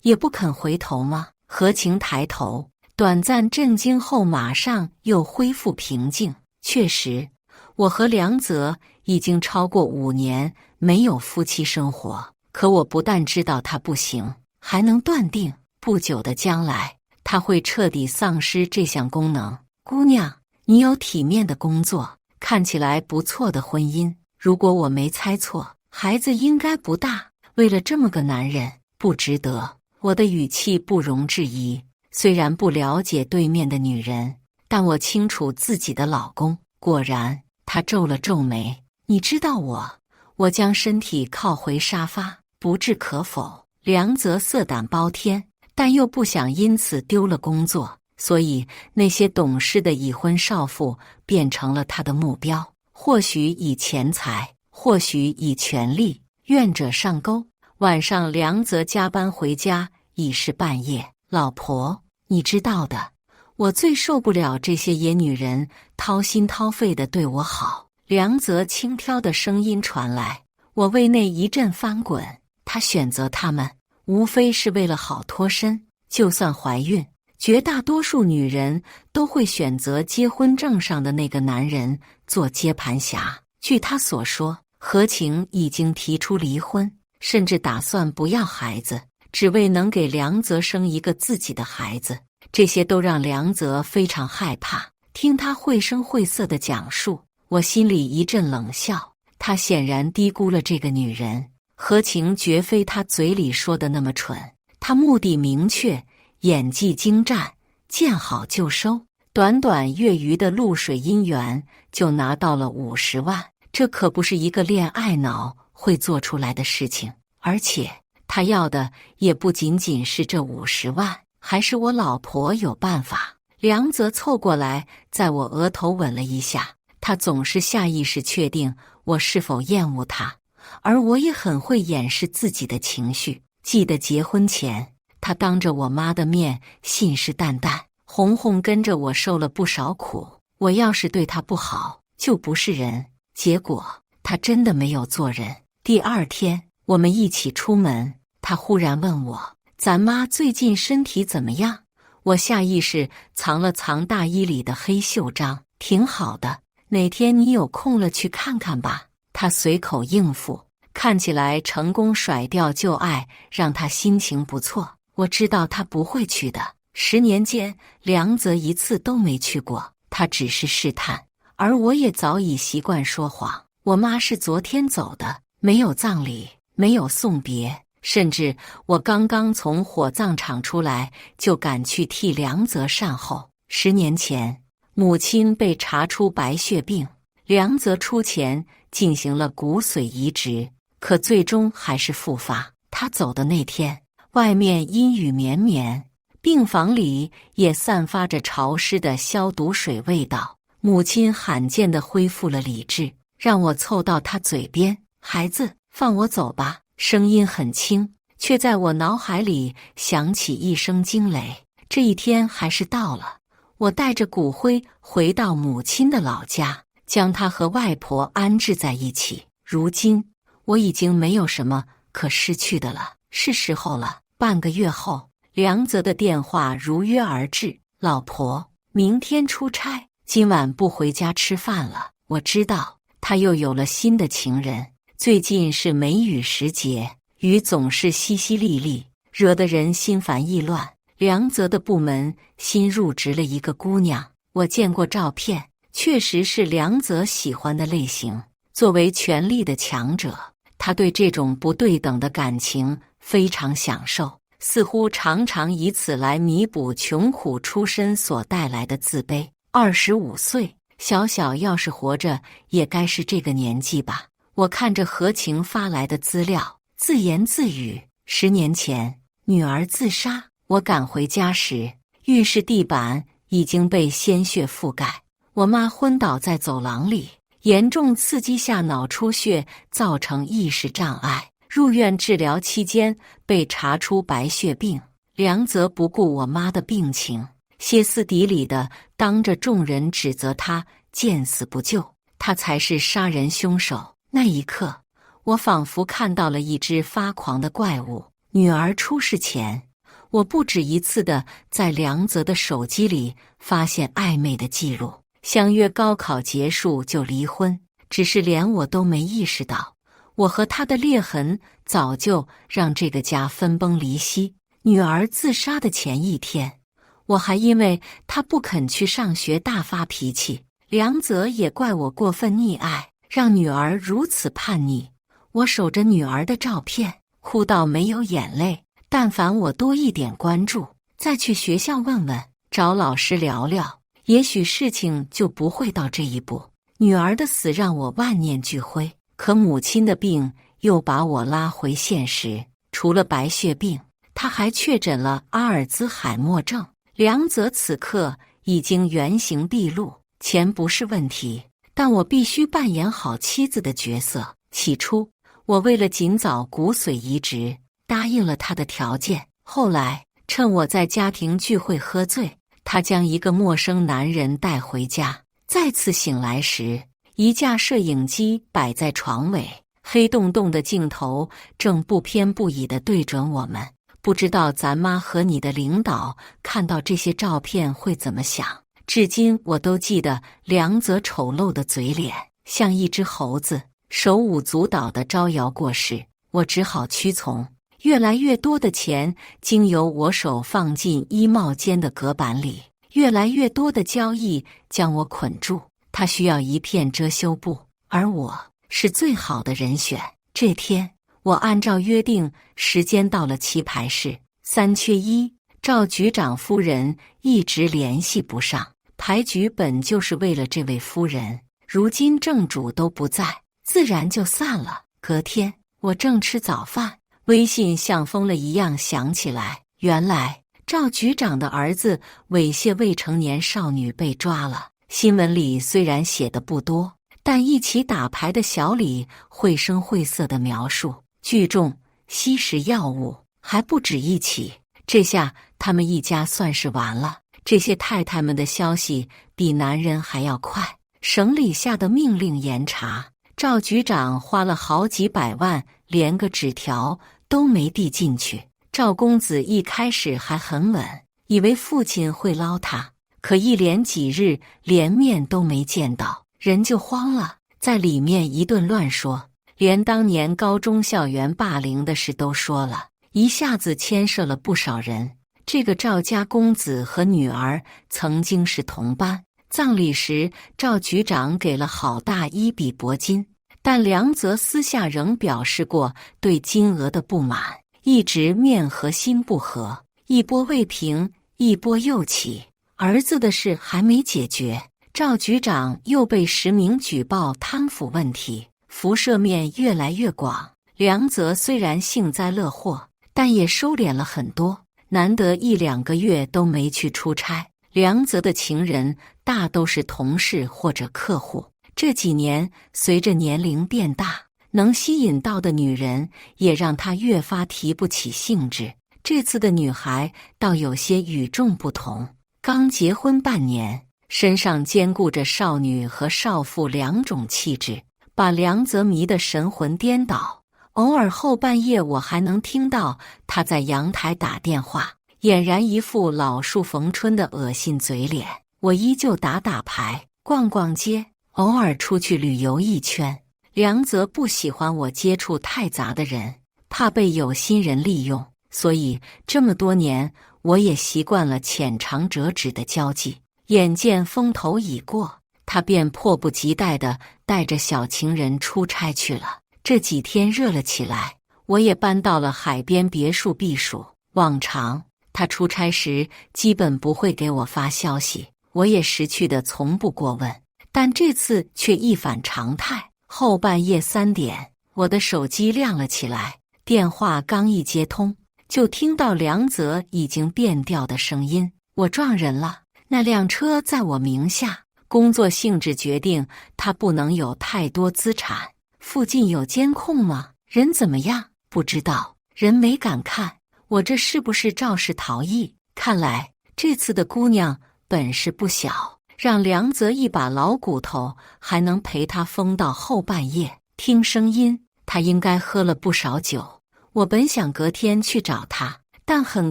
也不肯回头吗？何晴抬头，短暂震惊后马上又恢复平静。确实，我和梁泽已经超过5年没有夫妻生活。可我不但知道他不行，还能断定不久的将来他会彻底丧失这项功能。姑娘，你有体面的工作，看起来不错的婚姻，如果我没猜错，孩子应该不大。为了这么个男人，不值得。我的语气不容置疑，虽然不了解对面的女人，但我清楚自己的老公。果然，他皱了皱眉。你知道我将身体靠回沙发，不置可否。梁泽色胆包天，但又不想因此丢了工作，所以那些懂事的已婚少妇变成了他的目标。或许以钱财，或许以权力，愿者上钩。晚上梁泽加班回家已是半夜。老婆，你知道的，我最受不了这些野女人掏心掏肺的对我好。梁泽轻佻的声音传来，我胃内一阵翻滚。他选择他们，无非是为了好脱身。就算怀孕，绝大多数女人都会选择结婚证上的那个男人做接盘侠。据他所说，何晴已经提出离婚，甚至打算不要孩子，只为能给梁泽生一个自己的孩子。这些都让梁泽非常害怕。听他绘声绘色的讲述，我心里一阵冷笑。他显然低估了这个女人。何晴绝非他嘴里说的那么蠢，他目的明确，演技精湛，见好就收。短短月余的露水姻缘就拿到了50万，这可不是一个恋爱脑会做出来的事情。而且他要的也不仅仅是这50万，还是我老婆有办法。梁泽凑过来，在我额头吻了一下。他总是下意识确定我是否厌恶他，而我也很会掩饰自己的情绪。记得结婚前，他当着我妈的面信誓旦旦，红红跟着我受了不少苦。我要是对他不好，就不是人。结果他真的没有做人。第2天，我们一起出门，他忽然问我，咱妈最近身体怎么样？我下意识藏了藏大衣里的黑袖章，挺好的，哪天你有空了去看看吧。他随口应付，看起来成功甩掉旧爱，让他心情不错。我知道他不会去的，10年间梁泽一次都没去过。他只是试探，而我也早已习惯说谎。我妈是昨天走的，没有葬礼，没有送别，甚至我刚刚从火葬场出来，就赶去替梁泽善后。10年前，母亲被查出白血病，梁泽出钱进行了骨髓移植，可最终还是复发。他走的那天，外面阴雨绵绵，病房里也散发着潮湿的消毒水味道。母亲罕见地恢复了理智，让我凑到她嘴边：“孩子，放我走吧。”声音很轻，却在我脑海里响起一声惊雷。这一天还是到了，我带着骨灰回到母亲的老家，将她和外婆安置在一起。如今，我已经没有什么可失去的了，是时候了。半个月后，梁泽的电话如约而至：“老婆，明天出差，今晚不回家吃饭了。”我知道他又有了新的情人。最近是梅雨时节，雨总是淅淅沥沥，惹得人心烦意乱。梁泽的部门新入职了一个姑娘，我见过照片，确实是梁泽喜欢的类型。作为权力的强者，他对这种不对等的感情非常享受，似乎常常以此来弥补穷苦出身所带来的自卑。25岁，小小要是活着，也该是这个年纪吧。我看着何晴发来的资料，自言自语：10年前，女儿自杀。我赶回家时，浴室地板已经被鲜血覆盖，我妈昏倒在走廊里，严重刺激下脑出血，造成意识障碍。入院治疗期间被查出白血病。梁泽不顾我妈的病情，歇斯底里地当着众人指责她见死不救，他才是杀人凶手。那一刻，我仿佛看到了一只发狂的怪物。女儿出事前，我不止一次地在梁泽的手机里发现暧昧的记录，相约高考结束就离婚，只是连我都没意识到，我和他的裂痕早就让这个家分崩离析。女儿自杀的前一天，我还因为他不肯去上学大发脾气，梁泽也怪我过分溺爱，让女儿如此叛逆。我守着女儿的照片，哭到没有眼泪。但凡我多一点关注，再去学校问问，找老师聊聊，也许事情就不会到这一步。女儿的死让我万念俱灰，可母亲的病又把我拉回现实。除了白血病，她还确诊了阿尔兹海默症。梁泽此刻已经原形毕露，钱不是问题，但我必须扮演好妻子的角色。起初，我为了尽早骨髓移植，答应了他的条件。后来，趁我在家庭聚会喝醉，他将一个陌生男人带回家。再次醒来时，一架摄影机摆在床尾，黑洞洞的镜头正不偏不倚地对准我们。不知道咱妈和你的领导看到这些照片会怎么想。至今我都记得梁泽丑陋的嘴脸，像一只猴子，手舞足蹈地招摇过市。我只好屈从。越来越多的钱经由我手放进衣帽间的隔板里，越来越多的交易将我捆住。他需要一片遮羞布，而我是最好的人选。这天，我按照约定时间到了棋牌室，3缺1，赵局长夫人一直联系不上。牌局本就是为了这位夫人，如今正主都不在，自然就散了。隔天，我正吃早饭，微信像疯了一样响起来。原来赵局长的儿子猥亵未成年少女被抓了。新闻里虽然写的不多，但一起打牌的小李绘声绘色的描述，聚众吸食药物，还不止一起。这下他们一家算是完了。这些太太们的消息比男人还要快。省里下的命令严查，赵局长花了好几百万，连个纸条都没递进去。赵公子一开始还很稳，以为父亲会捞他，可一连几日连面都没见到，人就慌了，在里面一顿乱说，连当年高中校园霸凌的事都说了，一下子牵涉了不少人。这个赵家公子和女儿曾经是同班，葬礼时，赵局长给了好大一笔拨金，但梁泽私下仍表示过对金额的不满，一直面和心不和，一波未平，一波又起。儿子的事还没解决，赵局长又被实名举报贪腐问题，辐射面越来越广。梁泽虽然幸灾乐祸，但也收敛了很多，难得1-2个月都没去出差。梁泽的情人大都是同事或者客户，这几年随着年龄变大，能吸引到的女人也让他越发提不起兴致。这次的女孩倒有些与众不同，刚结婚半年，身上兼顾着少女和少妇2种气质，把梁泽迷得神魂颠倒。偶尔后半夜我还能听到她在阳台打电话，俨然一副老树逢春的恶心嘴脸。我依旧打牌，逛逛街，偶尔出去旅游一圈。梁泽不喜欢我接触太杂的人，怕被有心人利用，所以这么多年我也习惯了浅尝辄止的交际。眼见风头已过，他便迫不及待地带着小情人出差去了。这几天热了起来，我也搬到了海边别墅避暑。往常他出差时基本不会给我发消息，我也识趣的从不过问，但这次却一反常态。后半夜3点，我的手机亮了起来，电话刚一接通，就听到梁泽已经变调的声音：我撞人了，那辆车在我名下，工作性质决定他不能有太多资产。附近有监控吗？人怎么样？不知道，人没敢看。我这是不是肇事逃逸？看来这次的姑娘本事不小，让梁泽一把老骨头还能陪他疯到后半夜。听声音，他应该喝了不少酒。我本想隔天去找他，但很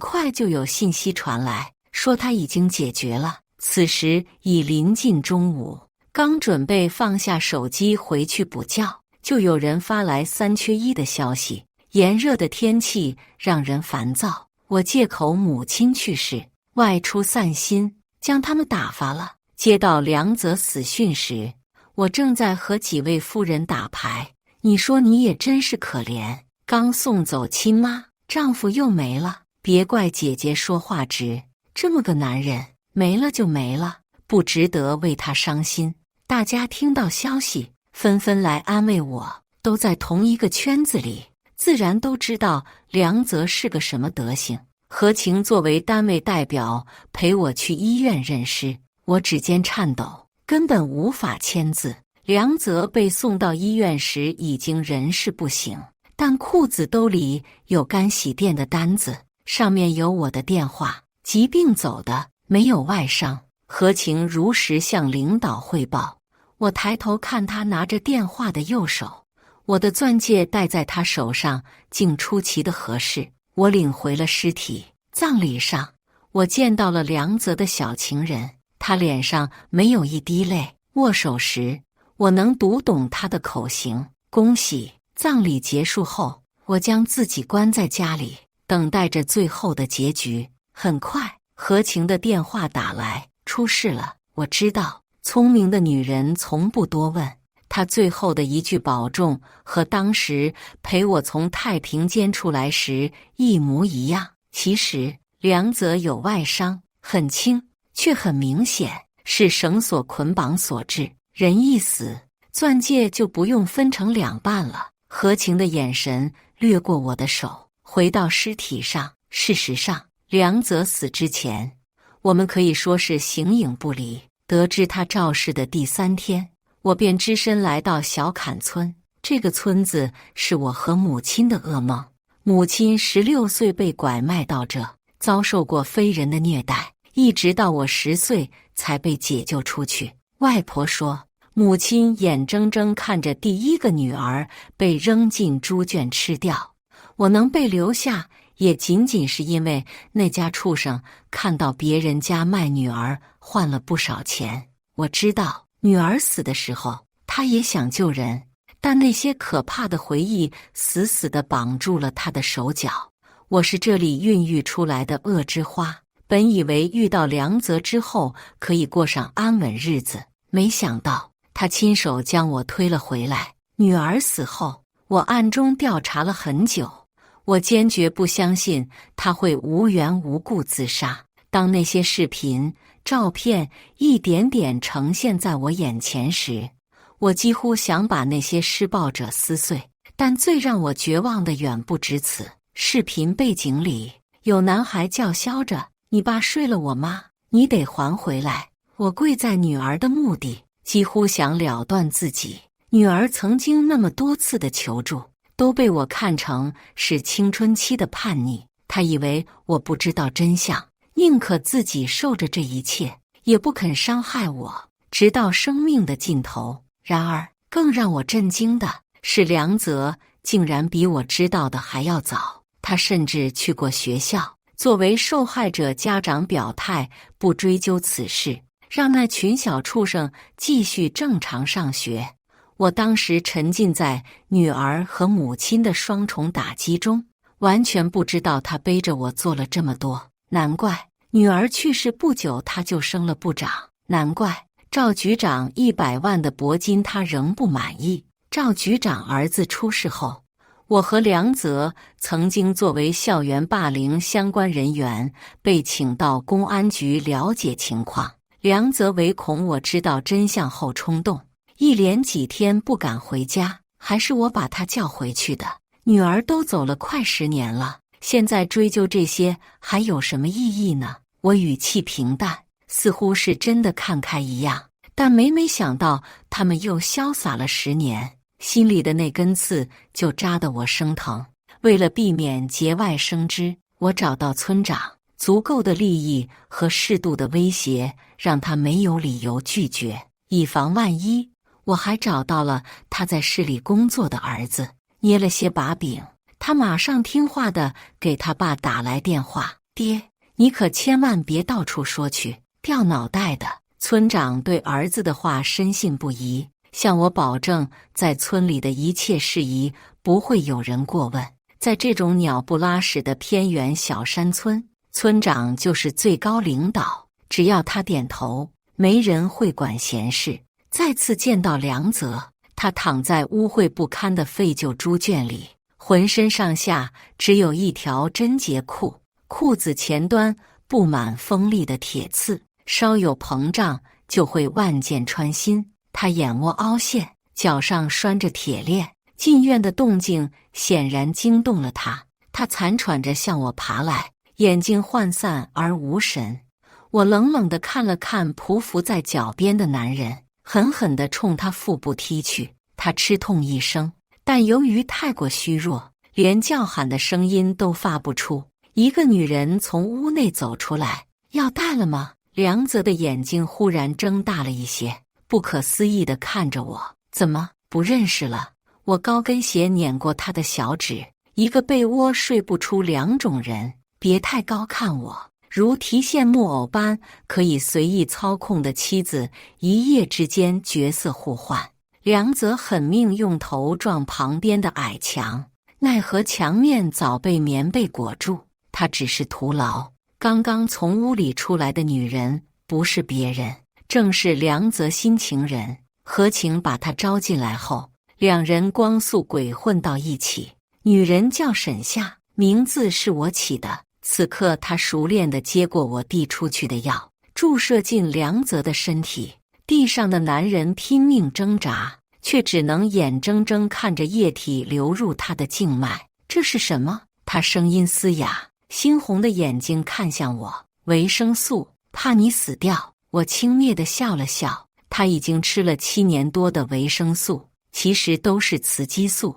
快就有信息传来，说他已经解决了。此时已临近中午，刚准备放下手机回去补觉，就有人发来3缺1的消息。炎热的天气让人烦躁，我借口母亲去世，外出散心，将他们打发了。接到梁泽死讯时，我正在和几位夫人打牌。你说你也真是可怜，刚送走亲妈，丈夫又没了。别怪姐姐说话直，这么个男人没了就没了，不值得为他伤心。大家听到消息纷纷来安慰我，都在同一个圈子里，自然都知道梁泽是个什么德行。何晴作为单位代表陪我去医院认尸，我指尖颤抖，根本无法签字。梁泽被送到医院时已经人事不省，但裤子兜里有干洗店的单子，上面有我的电话。疾病走的，没有外伤。何晴如实向领导汇报。我抬头看他拿着电话的右手，我的钻戒戴在他手上竟出奇的合适。我领回了尸体。葬礼上，我见到了梁泽的小情人，他脸上没有一滴泪。握手时，我能读懂他的口型。恭喜！葬礼结束后，我将自己关在家里，等待着最后的结局。很快，何晴的电话打来，出事了。我知道，聪明的女人从不多问。她最后的一句保重和当时陪我从太平间出来时一模一样。其实梁泽有外伤，很轻，却很明显，是绳索捆绑所致。人一死，钻戒就不用分成2半了。何晴的眼神掠过我的手，回到尸体上。事实上，梁泽死之前，我们可以说是形影不离。得知他肇事的第3天，我便只身来到小坎村。这个村子是我和母亲的噩梦。母亲16岁被拐卖到这，遭受过非人的虐待，一直到我10岁才被解救出去。外婆说，母亲眼睁睁看着第1个女儿被扔进猪圈吃掉。我能被留下，也仅仅是因为那家畜生看到别人家卖女儿换了不少钱。我知道女儿死的时候，他也想救人，但那些可怕的回忆死死地绑住了他的手脚。我是这里孕育出来的恶之花，本以为遇到梁泽之后可以过上安稳日子，没想到他亲手将我推了回来。女儿死后，我暗中调查了很久，我坚决不相信他会无缘无故自杀。当那些视频、照片一点点呈现在我眼前时，我几乎想把那些施暴者撕碎。但最让我绝望的远不止此。视频背景里有男孩叫嚣着：“你爸睡了我妈，你得还回来。”我跪在女儿的墓地，几乎想了断自己。女儿曾经那么多次的求助，都被我看成是青春期的叛逆。她以为我不知道真相，宁可自己受着这一切，也不肯伤害我，直到生命的尽头。然而，更让我震惊的是，梁泽竟然比我知道的还要早。他甚至去过学校，作为受害者家长表态不追究此事，让那群小畜生继续正常上学。我当时沉浸在女儿和母亲的双重打击中，完全不知道他背着我做了这么多。难怪女儿去世不久他就升了部长，难怪赵局长100万的铂金他仍不满意。赵局长儿子出事后，我和梁泽曾经作为校园霸凌相关人员被请到公安局了解情况。梁泽唯恐我知道真相后冲动，一连几天不敢回家，还是我把他叫回去的。女儿都走了快10年了，现在追究这些还有什么意义呢？我语气平淡，似乎是真的看开一样，但每想到他们又潇洒了10年，心里的那根刺就扎得我生疼。为了避免节外生枝，我找到村长，足够的利益和适度的威胁让他没有理由拒绝。以防万一，我还找到了他在市里工作的儿子，捏了些把柄。他马上听话地给他爸打来电话：“爹，你可千万别到处说去，掉脑袋的。”村长对儿子的话深信不疑，向我保证在村里的一切事宜不会有人过问。在这种鸟不拉屎的偏远小山村，村长就是最高领导，只要他点头，没人会管闲事。再次见到梁泽，他躺在污秽不堪的废旧猪圈里，浑身上下只有一条贞洁裤，裤子前端布满锋利的铁刺，稍有膨胀就会万箭穿心。他眼窝凹陷，脚上拴着铁链，进院的动静显然惊动了他。他残喘着向我爬来，眼睛涣散而无神。我冷冷地看了看匍匐在脚边的男人，狠狠地冲他腹部踢去。他吃痛一声，但由于太过虚弱，连叫喊的声音都发不出。一个女人从屋内走出来：“要带了吗？”梁泽的眼睛忽然睁大了一些，不可思议地看着我：“怎么不认识了？”我高跟鞋碾过他的小指：“一个被窝睡不出2种人，别太高看我。”如提线木偶般可以随意操控的妻子，一夜之间角色互换。梁泽狠命用头撞旁边的矮墙，奈何墙面早被棉被裹住，他只是徒劳。刚刚从屋里出来的女人不是别人，正是梁泽新情人。何晴把他招进来后，两人光速鬼混到一起。女人叫沈夏，名字是我起的。此刻他熟练地接过我递出去的药，注射进梁泽的身体。地上的男人拼命挣扎，却只能眼睁睁看着液体流入他的静脉。这是什么？他声音嘶哑，猩红的眼睛看向我。维生素，怕你死掉。我轻蔑地笑了笑。他已经吃了7年多的维生素，其实都是雌激素。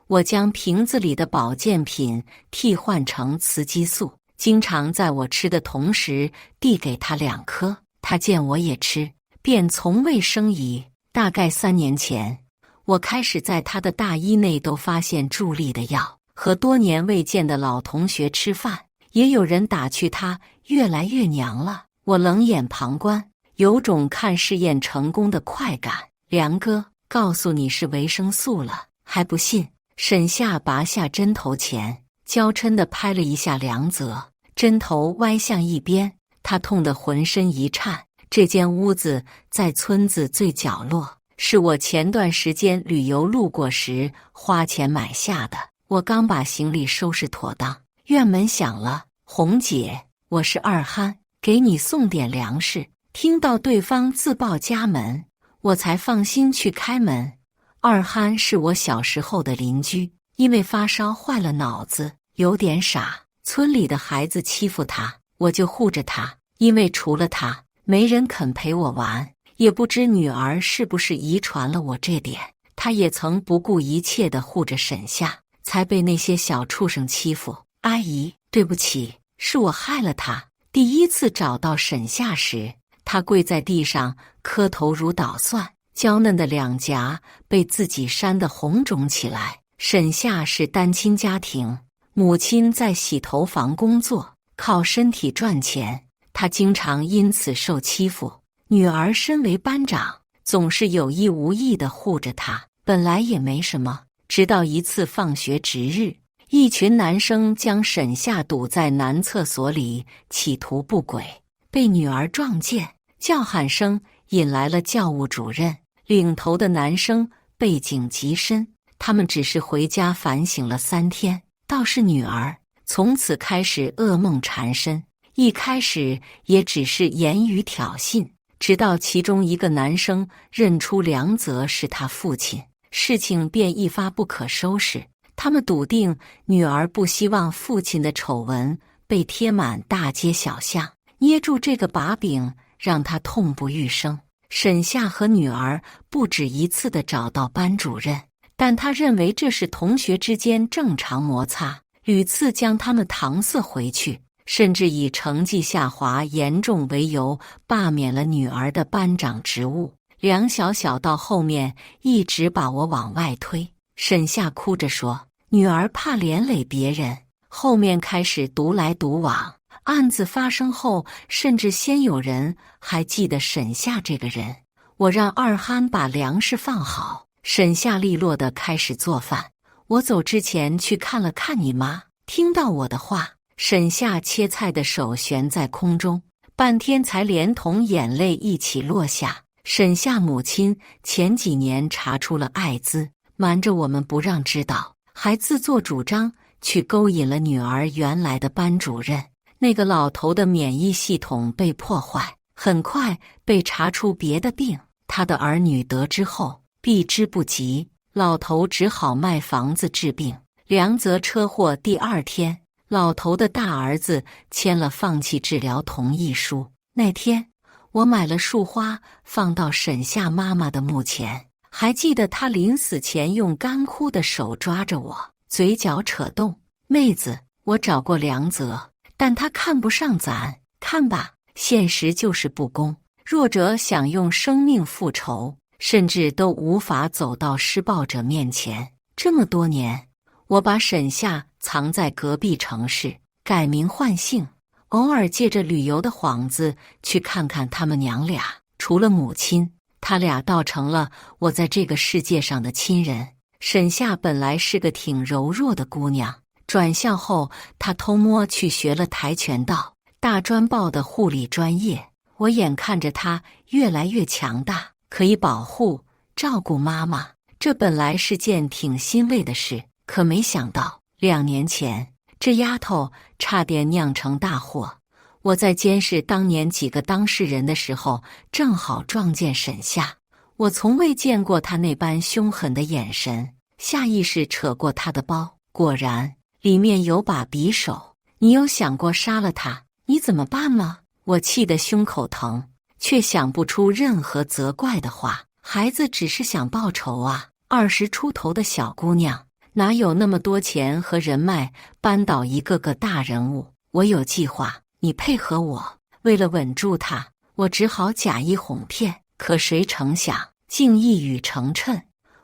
我将瓶子里的保健品替换成雌激素，经常在我吃的同时递给他2颗。他见我也吃，便从未生疑。大概3年前，我开始在他的大衣内都发现助力的药，和多年未见的老同学吃饭，也有人打趣他越来越娘了。我冷眼旁观，有种看试验成功的快感。梁哥，告诉你是维生素了，还不信？沈夏拔下针头钳，娇嗔地拍了一下梁泽，针头歪向一边，他痛得浑身一颤。这间屋子在村子最角落，是我前段时间旅游路过时花钱买下的。我刚把行李收拾妥当，院门响了。红姐，我是二憨，给你送点粮食。听到对方自报家门，我才放心去开门。二憨是我小时候的邻居，因为发烧坏了脑子，有点傻。村里的孩子欺负他，我就护着他，因为除了他，没人肯陪我玩。也不知女儿是不是遗传了我这点，她也曾不顾一切地护着沈夏，才被那些小畜生欺负。阿姨，对不起，是我害了她。第一次找到沈夏时，她跪在地上磕头如捣蒜，娇嫩的两颊被自己扇得红肿起来。沈夏是单亲家庭，母亲在洗头房工作，靠身体赚钱，她经常因此受欺负。女儿身为班长，总是有意无意地护着她，本来也没什么。直到一次放学值日，一群男生将沈夏堵在男厕所里，企图不轨，被女儿撞见，叫喊声引来了教务主任。领头的男生背景极深，他们只是回家反省了3天，倒是女儿从此开始噩梦缠身。一开始也只是言语挑衅，直到其中一个男生认出梁泽是他父亲，事情便一发不可收拾。他们笃定女儿不希望父亲的丑闻被贴满大街小巷，捏住这个把柄，让他痛不欲生。沈夏和女儿不止一次地找到班主任，但他认为这是同学之间正常摩擦，屡次将他们搪塞回去，甚至以成绩下滑严重为由罢免了女儿的班长职务。梁小小到后面一直把我往外推。沈夏哭着说，女儿怕连累别人，后面开始独来独往。案子发生后，甚至先有人还记得沈夏这个人。我让二憨把粮食放好，沈夏利落地开始做饭。我走之前去看了看你妈，听到我的话，沈夏切菜的手悬在空中，半天才连同眼泪一起落下。沈夏母亲前几年查出了艾滋，瞒着我们不让知道，还自作主张去勾引了女儿原来的班主任。那个老头的免疫系统被破坏，很快被查出别的病。他的儿女得知后避之不及，老头只好卖房子治病。梁泽车祸第2天，老头的大儿子签了放弃治疗同意书。那天我买了束花放到沈夏妈妈的墓前，还记得她临死前用干枯的手抓着我，嘴角扯动。妹子，我找过梁泽，但他看不上咱。看吧，现实就是不公，弱者想用生命复仇，甚至都无法走到施暴者面前。这么多年，我把沈夏藏在隔壁城市，改名换姓，偶尔借着旅游的幌子去看看他们娘俩。除了母亲，他俩倒成了我在这个世界上的亲人。沈夏本来是个挺柔弱的姑娘，转校后她偷摸去学了跆拳道，大专报的护理专业。我眼看着她越来越强大，可以保护照顾妈妈，这本来是件挺欣慰的事。可没想到2年前，这丫头差点酿成大祸。我在监视当年几个当事人的时候，正好撞见沈夏。我从未见过她那般凶狠的眼神，下意识扯过她的包，果然里面有把匕首。你有想过杀了她，你怎么办吗？我气得胸口疼，却想不出任何责怪的话。孩子只是想报仇啊，20出头的小姑娘，哪有那么多钱和人脉扳倒一个个大人物？我有计划，你配合我。为了稳住她，我只好假意哄骗，可谁成想竟一语成谶。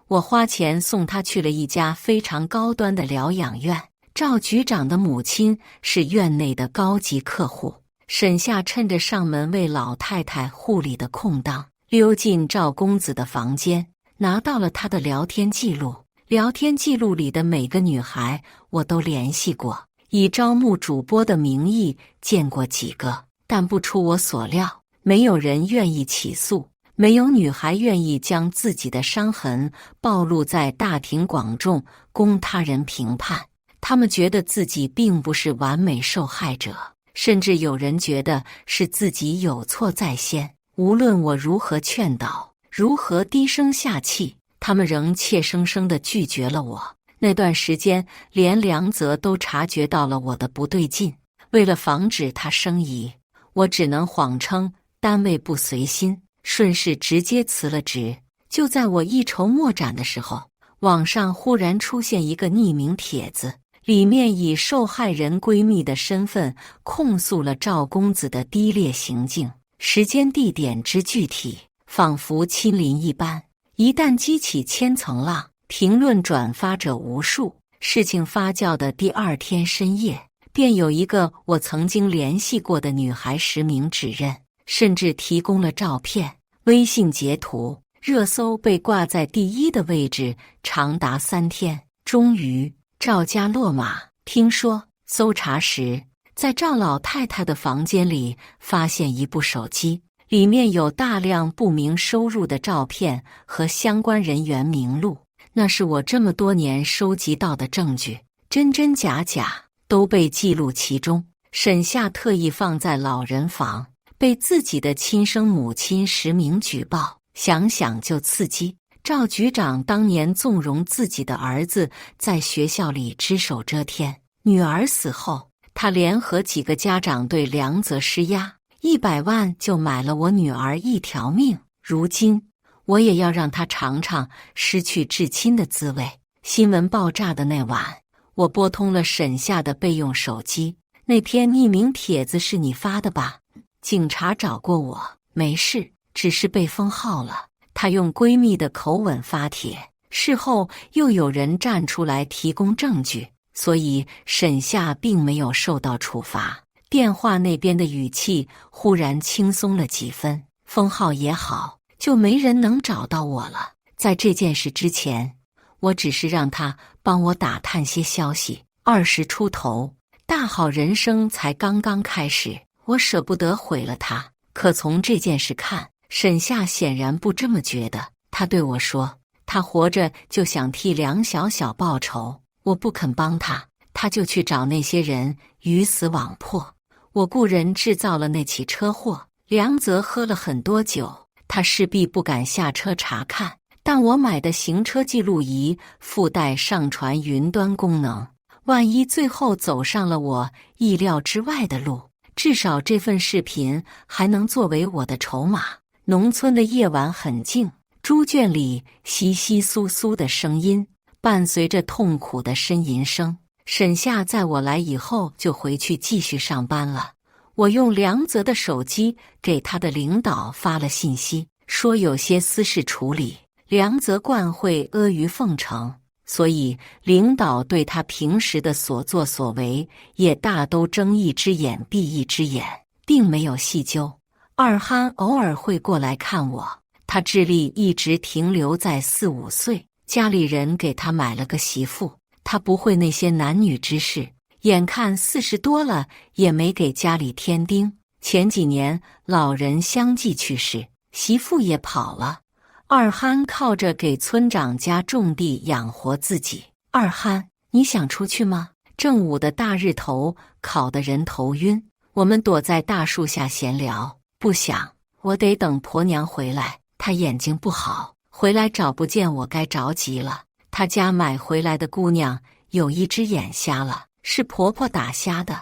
我花钱送她去了一家非常高端的疗养院，赵局长的母亲是院内的高级客户。沈夏趁着上门为老太太护理的空档，溜进赵公子的房间，拿到了他的聊天记录。聊天记录里的每个女孩我都联系过，以招募主播的名义见过几个，但不出我所料，没有人愿意起诉，没有女孩愿意将自己的伤痕暴露在大庭广众，供他人评判。他们觉得自己并不是完美受害者，甚至有人觉得是自己有错在先。无论我如何劝导，如何低声下气，他们仍怯生生地拒绝了我。那段时间，连梁泽都察觉到了我的不对劲。为了防止他生疑，我只能谎称单位不随心，顺势直接辞了职。就在我一筹莫展的时候，网上忽然出现一个匿名帖子，里面以受害人闺蜜的身份控诉了赵公子的低劣行径，时间地点之具体，仿佛亲临一般。一旦激起千层浪，评论转发者无数。事情发酵的第二天深夜，便有一个我曾经联系过的女孩实名指认，甚至提供了照片、微信截图，热搜被挂在第一的位置长达3天。终于赵家落马。听说搜查时，在赵老太太的房间里发现一部手机，里面有大量不明收入的照片和相关人员名录。那是我这么多年收集到的证据，真真假假都被记录其中。沈夏特意放在老人房，被自己的亲生母亲实名举报，想想就刺激。赵局长当年纵容自己的儿子在学校里只手遮天，女儿死后，他联合几个家长对梁泽施压，100万就买了我女儿一条命。如今我也要让他尝尝失去至亲的滋味。新闻爆炸的那晚，我拨通了沈夏的备用手机。那篇匿名帖子是你发的吧？警察找过我，没事，只是被封号了。她用闺蜜的口吻发帖，事后又有人站出来提供证据，所以沈夏并没有受到处罚。电话那边的语气忽然轻松了几分，封号也好，就没人能找到我了。在这件事之前，我只是让他帮我打探些消息。20出头，大好人生才刚刚开始，我舍不得毁了他。可从这件事看，沈夏显然不这么觉得。他对我说，他活着就想替梁小小报仇，我不肯帮他，他就去找那些人鱼死网破。我雇人制造了那起车祸，梁泽喝了很多酒，他势必不敢下车查看，但我买的行车记录仪附带上传云端功能，万一最后走上了我意料之外的路，至少这份视频还能作为我的筹码。农村的夜晚很静，猪圈里窸窸窣窣的声音伴随着痛苦的呻吟声。沈夏在我来以后就回去继续上班了。我用梁泽的手机给他的领导发了信息，说有些私事处理，梁泽惯会阿谀奉承，所以领导对他平时的所作所为也大都睁一只眼闭一只眼，并没有细究。二憨偶尔会过来看我，他智力一直停留在4、5岁，家里人给他买了个媳妇，他不会那些男女之事，眼看40多了也没给家里添丁。前几年老人相继去世，媳妇也跑了，二憨靠着给村长家种地养活自己。二憨，你想出去吗？正午的大日头烤得人头晕，我们躲在大树下闲聊。不想，我得等婆娘回来，她眼睛不好，回来找不见我该着急了。她家买回来的姑娘有一只眼瞎了，是婆婆打瞎的。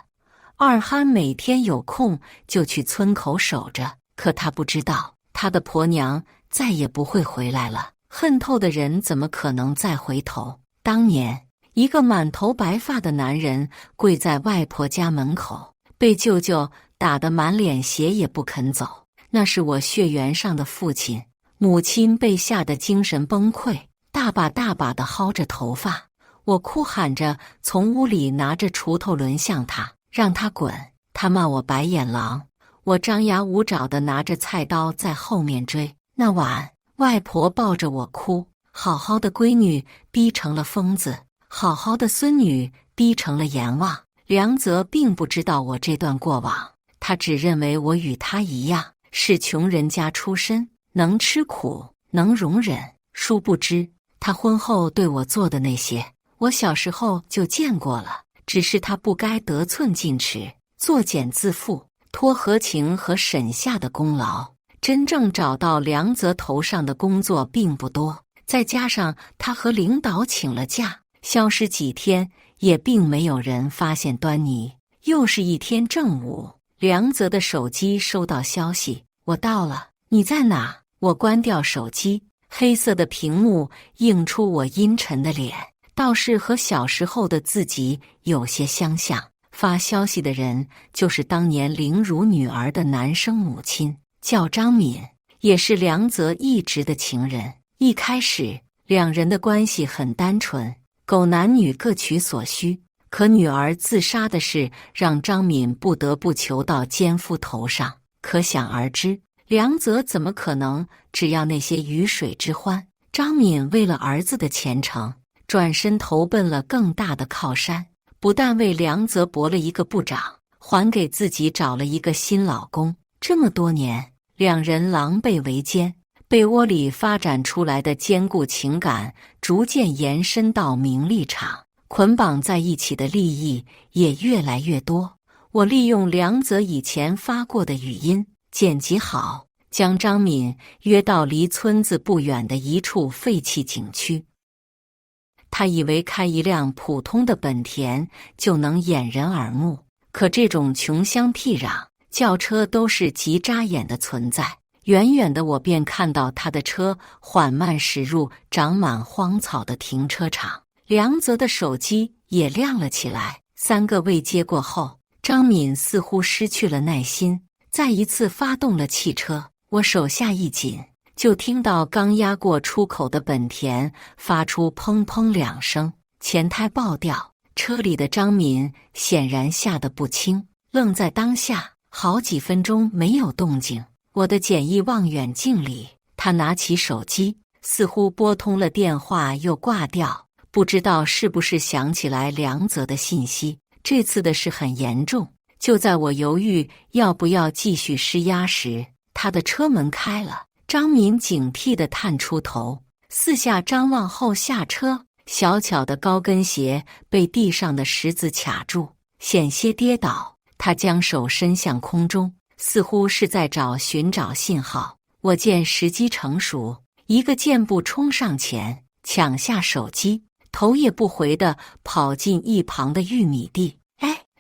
二憨每天有空就去村口守着，可他不知道，他的婆娘再也不会回来了。恨透的人怎么可能再回头？当年，一个满头白发的男人跪在外婆家门口，被舅舅打得满脸血也不肯走。那是我血缘上的父亲。母亲被吓得精神崩溃，大把大把地薅着头发。我哭喊着从屋里拿着锄头抡向他，让他滚。他骂我白眼狼。我张牙舞爪地拿着菜刀在后面追。那晚，外婆抱着我哭，好好的闺女逼成了疯子，好好的孙女逼成了阎王。梁泽并不知道我这段过往，他只认为我与他一样是穷人家出身，能吃苦，能容忍。殊不知，他婚后对我做的那些，我小时候就见过了，只是他不该得寸进尺，作茧自缚，拖何晴和沈夏的功劳。真正找到梁泽头上的工作并不多，再加上他和领导请了假，消失几天，也并没有人发现端倪。又是一天正午，梁泽的手机收到消息：我到了，你在哪？我关掉手机，黑色的屏幕映出我阴沉的脸，倒是和小时候的自己有些相像。发消息的人就是当年凌辱女儿的男生母亲，叫张敏，也是梁泽一直的情人。一开始，两人的关系很单纯，狗男女各取所需。可女儿自杀的事让张敏不得不求到奸夫头上，可想而知，梁泽怎么可能只要那些鱼水之欢？张敏为了儿子的前程，转身投奔了更大的靠山，不但为梁泽驳了一个部长，还给自己找了一个新老公。这么多年，两人狼狈为奸，被窝里发展出来的坚固情感逐渐延伸到名利场，捆绑在一起的利益也越来越多。我利用梁泽以前发过的语音剪辑好，将张敏约到离村子不远的一处废弃景区。他以为开一辆普通的本田就能掩人耳目，可这种穷乡僻壤，轿车都是极扎眼的存在。远远的我便看到他的车缓慢驶入长满荒草的停车场。梁泽的手机也亮了起来，3个未接过后，张敏似乎失去了耐心，再一次发动了汽车。我手下一紧，就听到刚压过出口的本田发出砰砰2声，前胎爆掉。车里的张敏显然吓得不轻，愣在当下，好几分钟没有动静。我的简易望远镜里，他拿起手机，似乎拨通了电话又挂掉，不知道是不是想起来梁泽的信息。这次的事很严重。就在我犹豫要不要继续施压时，他的车门开了。张敏警惕地探出头，四下张望后下车，小巧的高跟鞋被地上的石子卡住，险些跌倒。他将手伸向空中，似乎是在寻找信号。我见时机成熟，一个箭步冲上前，抢下手机，头也不回地跑进一旁的玉米地。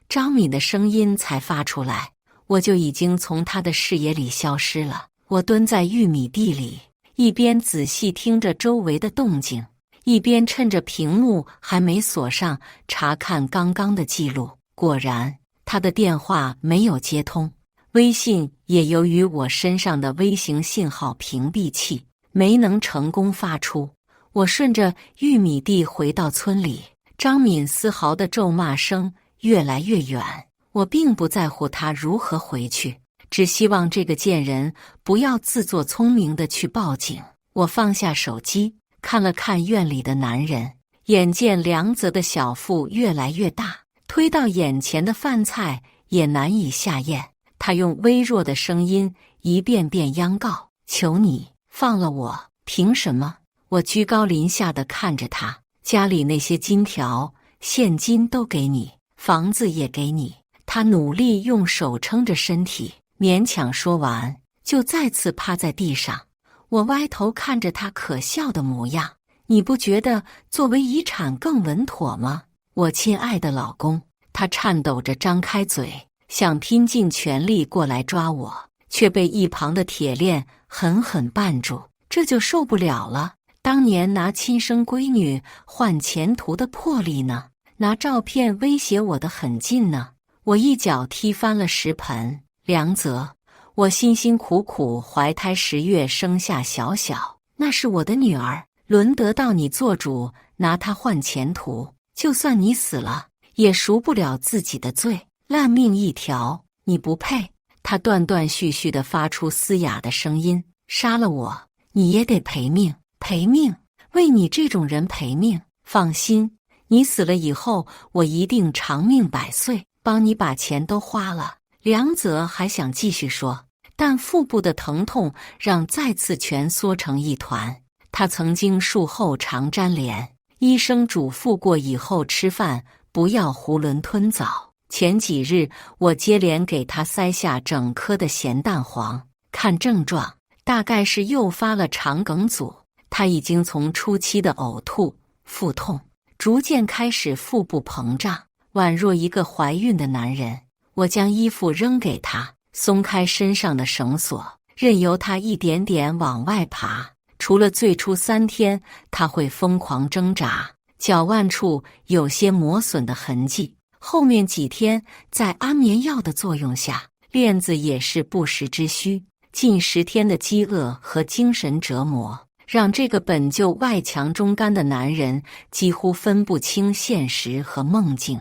张敏的声音才发出来，我就已经从他的视野里消失了。我蹲在玉米地里，一边仔细听着周围的动静，一边趁着屏幕还没锁上查看刚刚的记录。果然，他的电话没有接通，微信也由于我身上的微型信号屏蔽器没能成功发出。我顺着玉米地回到村里，张敏丝毫的咒骂声越来越远。我并不在乎他如何回去，只希望这个贱人不要自作聪明地去报警。我放下手机，看了看院里的男人，眼见梁泽的小腹越来越大，推到眼前的饭菜也难以下咽。他用微弱的声音一遍遍央告：求你放了我！凭什么？我居高临下地看着他，家里那些金条、现金都给你，房子也给你。他努力用手撑着身体，勉强说完，就再次趴在地上。我歪头看着他可笑的模样，你不觉得作为遗产更稳妥吗？我亲爱的老公。他颤抖着张开嘴，想拼尽全力过来抓我，却被一旁的铁链狠狠绊住。这就受不了了。当年拿亲生闺女换前途的魄力呢？拿照片威胁我的狠劲呢？我一脚踢翻了食盆。梁泽，我辛辛苦苦怀胎10月生下小小，那是我的女儿，轮得到你做主拿她换前途？就算你死了，也赎不了自己的罪，烂命一条，你不配。他断断续续地发出嘶哑的声音：杀了我，你也得赔命，赔命，为你这种人赔命。放心，你死了以后，我一定长命百岁，帮你把钱都花了。梁泽还想继续说，但腹部的疼痛让再次蜷缩成一团。他曾经术后常沾连，医生嘱咐过以后吃饭不要囫囵吞枣。前几日我接连给他塞下整颗的咸蛋黄，看症状大概是诱发了肠梗阻。他已经从初期的呕吐、腹痛，逐渐开始腹部膨胀，宛若一个怀孕的男人。我将衣服扔给他，松开身上的绳索，任由他一点点往外爬。除了最初3天他会疯狂挣扎，脚腕处有些磨损的痕迹，后面几天在安眠药的作用下，链子也是不时之需。近10天的饥饿和精神折磨，让这个本就外强中干的男人几乎分不清现实和梦境。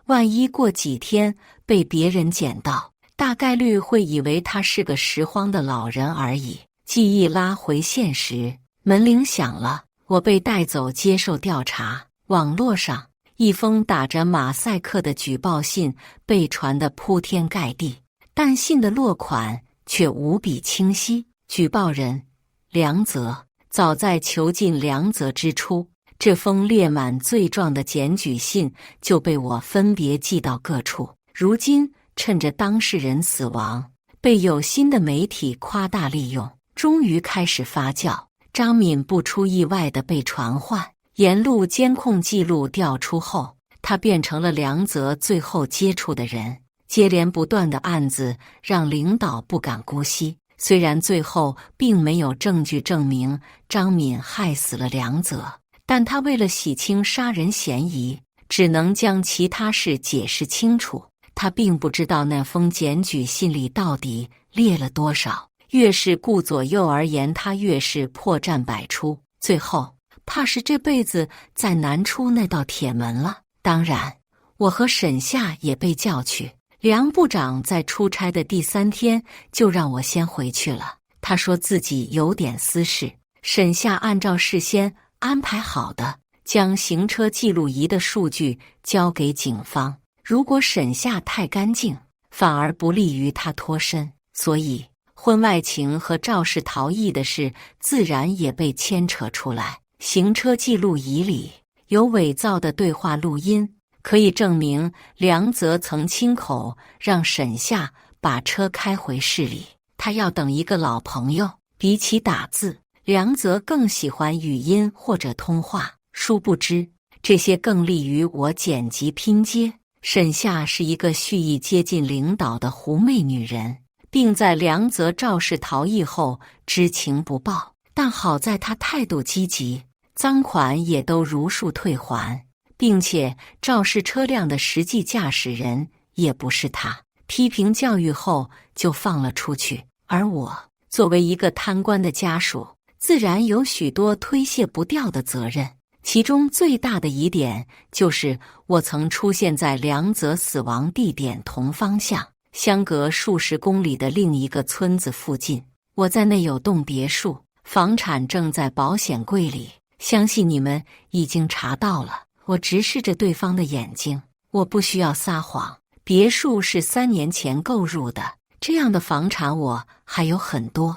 万一过几天被别人捡到，大概率会以为他是个拾荒的老人而已。记忆拉回现实，门铃响了，我被带走接受调查。网络上一封打着马赛克的举报信被传得铺天盖地，但信的落款却无比清晰。举报人梁泽。早在囚禁梁泽之初，这封列满罪状的检举信就被我分别寄到各处。如今趁着当事人死亡，被有心的媒体夸大利用，终于开始发酵。张敏不出意外地被传唤，沿路监控记录调出后，他变成了梁泽最后接触的人。接连不断的案子让领导不敢姑息，虽然最后并没有证据证明张敏害死了梁泽，但他为了洗清杀人嫌疑，只能将其他事解释清楚。他并不知道那封检举信里到底列了多少，越是顾左右而言，他越是破绽百出，最后怕是这辈子再难出那道铁门了。当然，我和沈夏也被叫去。梁部长在出差的第3天就让我先回去了，他说自己有点私事。沈夏按照事先安排好的，将行车记录仪的数据交给警方。如果沈夏太干净，反而不利于他脱身，所以婚外情和肇事逃逸的事自然也被牵扯出来。行车记录仪里有伪造的对话录音，可以证明梁泽曾亲口让沈夏把车开回市里，他要等一个老朋友。比起打字，梁泽更喜欢语音或者通话，殊不知这些更利于我剪辑拼接。沈夏是一个蓄意接近领导的狐媚女人，并在梁泽肇事逃逸后知情不报，但好在她态度积极，赃款也都如数退还，并且肇事车辆的实际驾驶人也不是他。批评教育后就放了出去，而我作为一个贪官的家属，自然有许多推卸不掉的责任。其中最大的疑点就是我曾出现在梁泽死亡地点同方向，相隔数十公里的另一个村子附近。我在那有栋别墅，房产正在保险柜里，相信你们已经查到了。我直视着对方的眼睛，我不需要撒谎，别墅是3年前购入的，这样的房产我还有很多。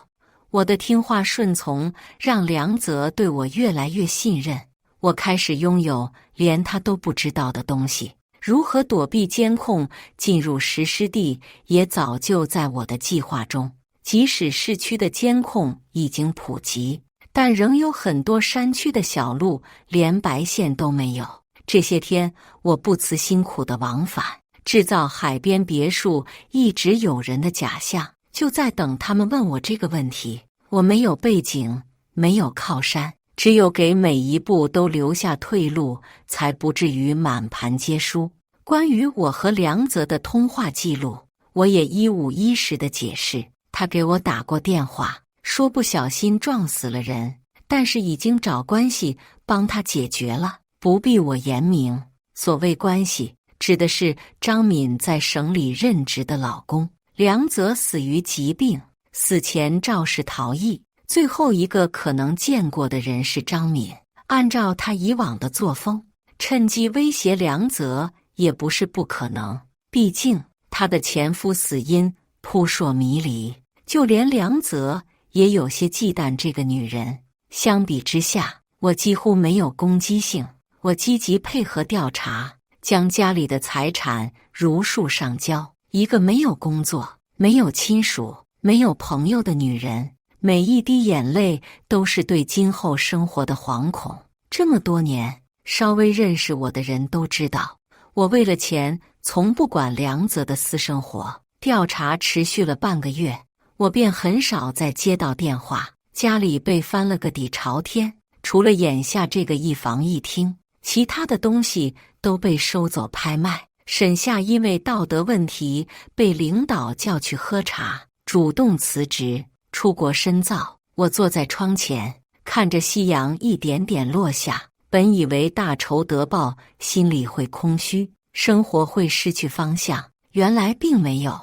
我的听话顺从让梁泽对我越来越信任，我开始拥有连他都不知道的东西。如何躲避监控进入实施地也早就在我的计划中，即使市区的监控已经普及，但仍有很多山区的小路连白线都没有。这些天我不辞辛苦的往返，制造海边别墅一直有人的假象，就在等他们问我这个问题。我没有背景，没有靠山，只有给每一步都留下退路，才不至于满盘皆输。关于我和梁泽的通话记录，我也一五一十的解释。他给我打过电话，说不小心撞死了人，但是已经找关系帮他解决了，不必我言明。所谓关系，指的是张敏在省里任职的老公。梁泽死于疾病，死前肇事逃逸，最后一个可能见过的人是张敏。按照他以往的作风，趁机威胁梁泽也不是不可能，毕竟她的前夫死因扑朔迷离，就连梁泽也有些忌惮这个女人。相比之下，我几乎没有攻击性，我积极配合调查，将家里的财产如数上交。一个没有工作、没有亲属、没有朋友的女人，每一滴眼泪都是对今后生活的惶恐。这么多年，稍微认识我的人都知道，我为了钱从不管梁泽的私生活。调查持续了半个月，我便很少再接到电话。家里被翻了个底朝天，除了眼下这个一房一厅，其他的东西都被收走拍卖。沈夏因为道德问题被领导叫去喝茶，主动辞职出国深造。我坐在窗前，看着夕阳一点点落下，本以为大仇得报，心里会空虚，生活会失去方向，原来并没有。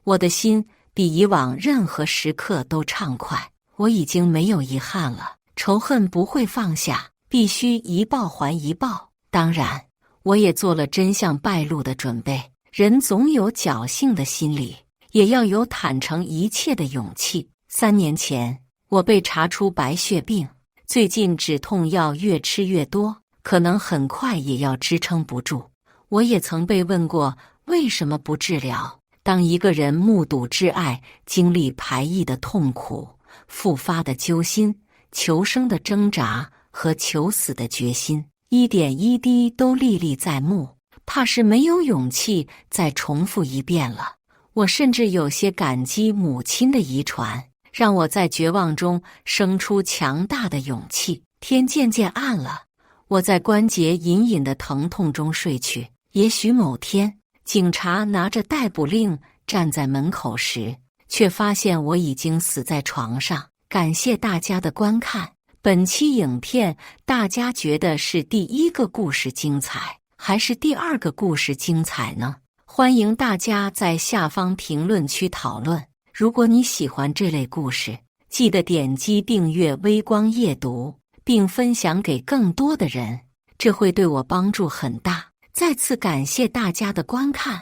我的心比以往任何时刻都畅快，我已经没有遗憾了，仇恨不会放下，必须一报还一报。当然，我也做了真相败露的准备。人总有侥幸的心理，也要有坦诚一切的勇气。3年前，我被查出白血病，最近止痛药越吃越多，可能很快也要支撑不住。我也曾被问过为什么不治疗。当一个人目睹挚爱经历排异的痛苦、复发的揪心、求生的挣扎和求死的决心，一点一滴都历历在目，怕是没有勇气再重复一遍了。我甚至有些感激母亲的遗传，让我在绝望中生出强大的勇气。天渐渐暗了，我在关节隐隐的疼痛中睡去。也许某天，警察拿着逮捕令站在门口时，却发现我已经死在床上。感谢大家的观看。本期影片大家觉得是第1个故事精彩，还是第2个故事精彩呢？欢迎大家在下方评论区讨论。如果你喜欢这类故事，记得点击订阅微光夜读，并分享给更多的人，这会对我帮助很大。再次感谢大家的观看。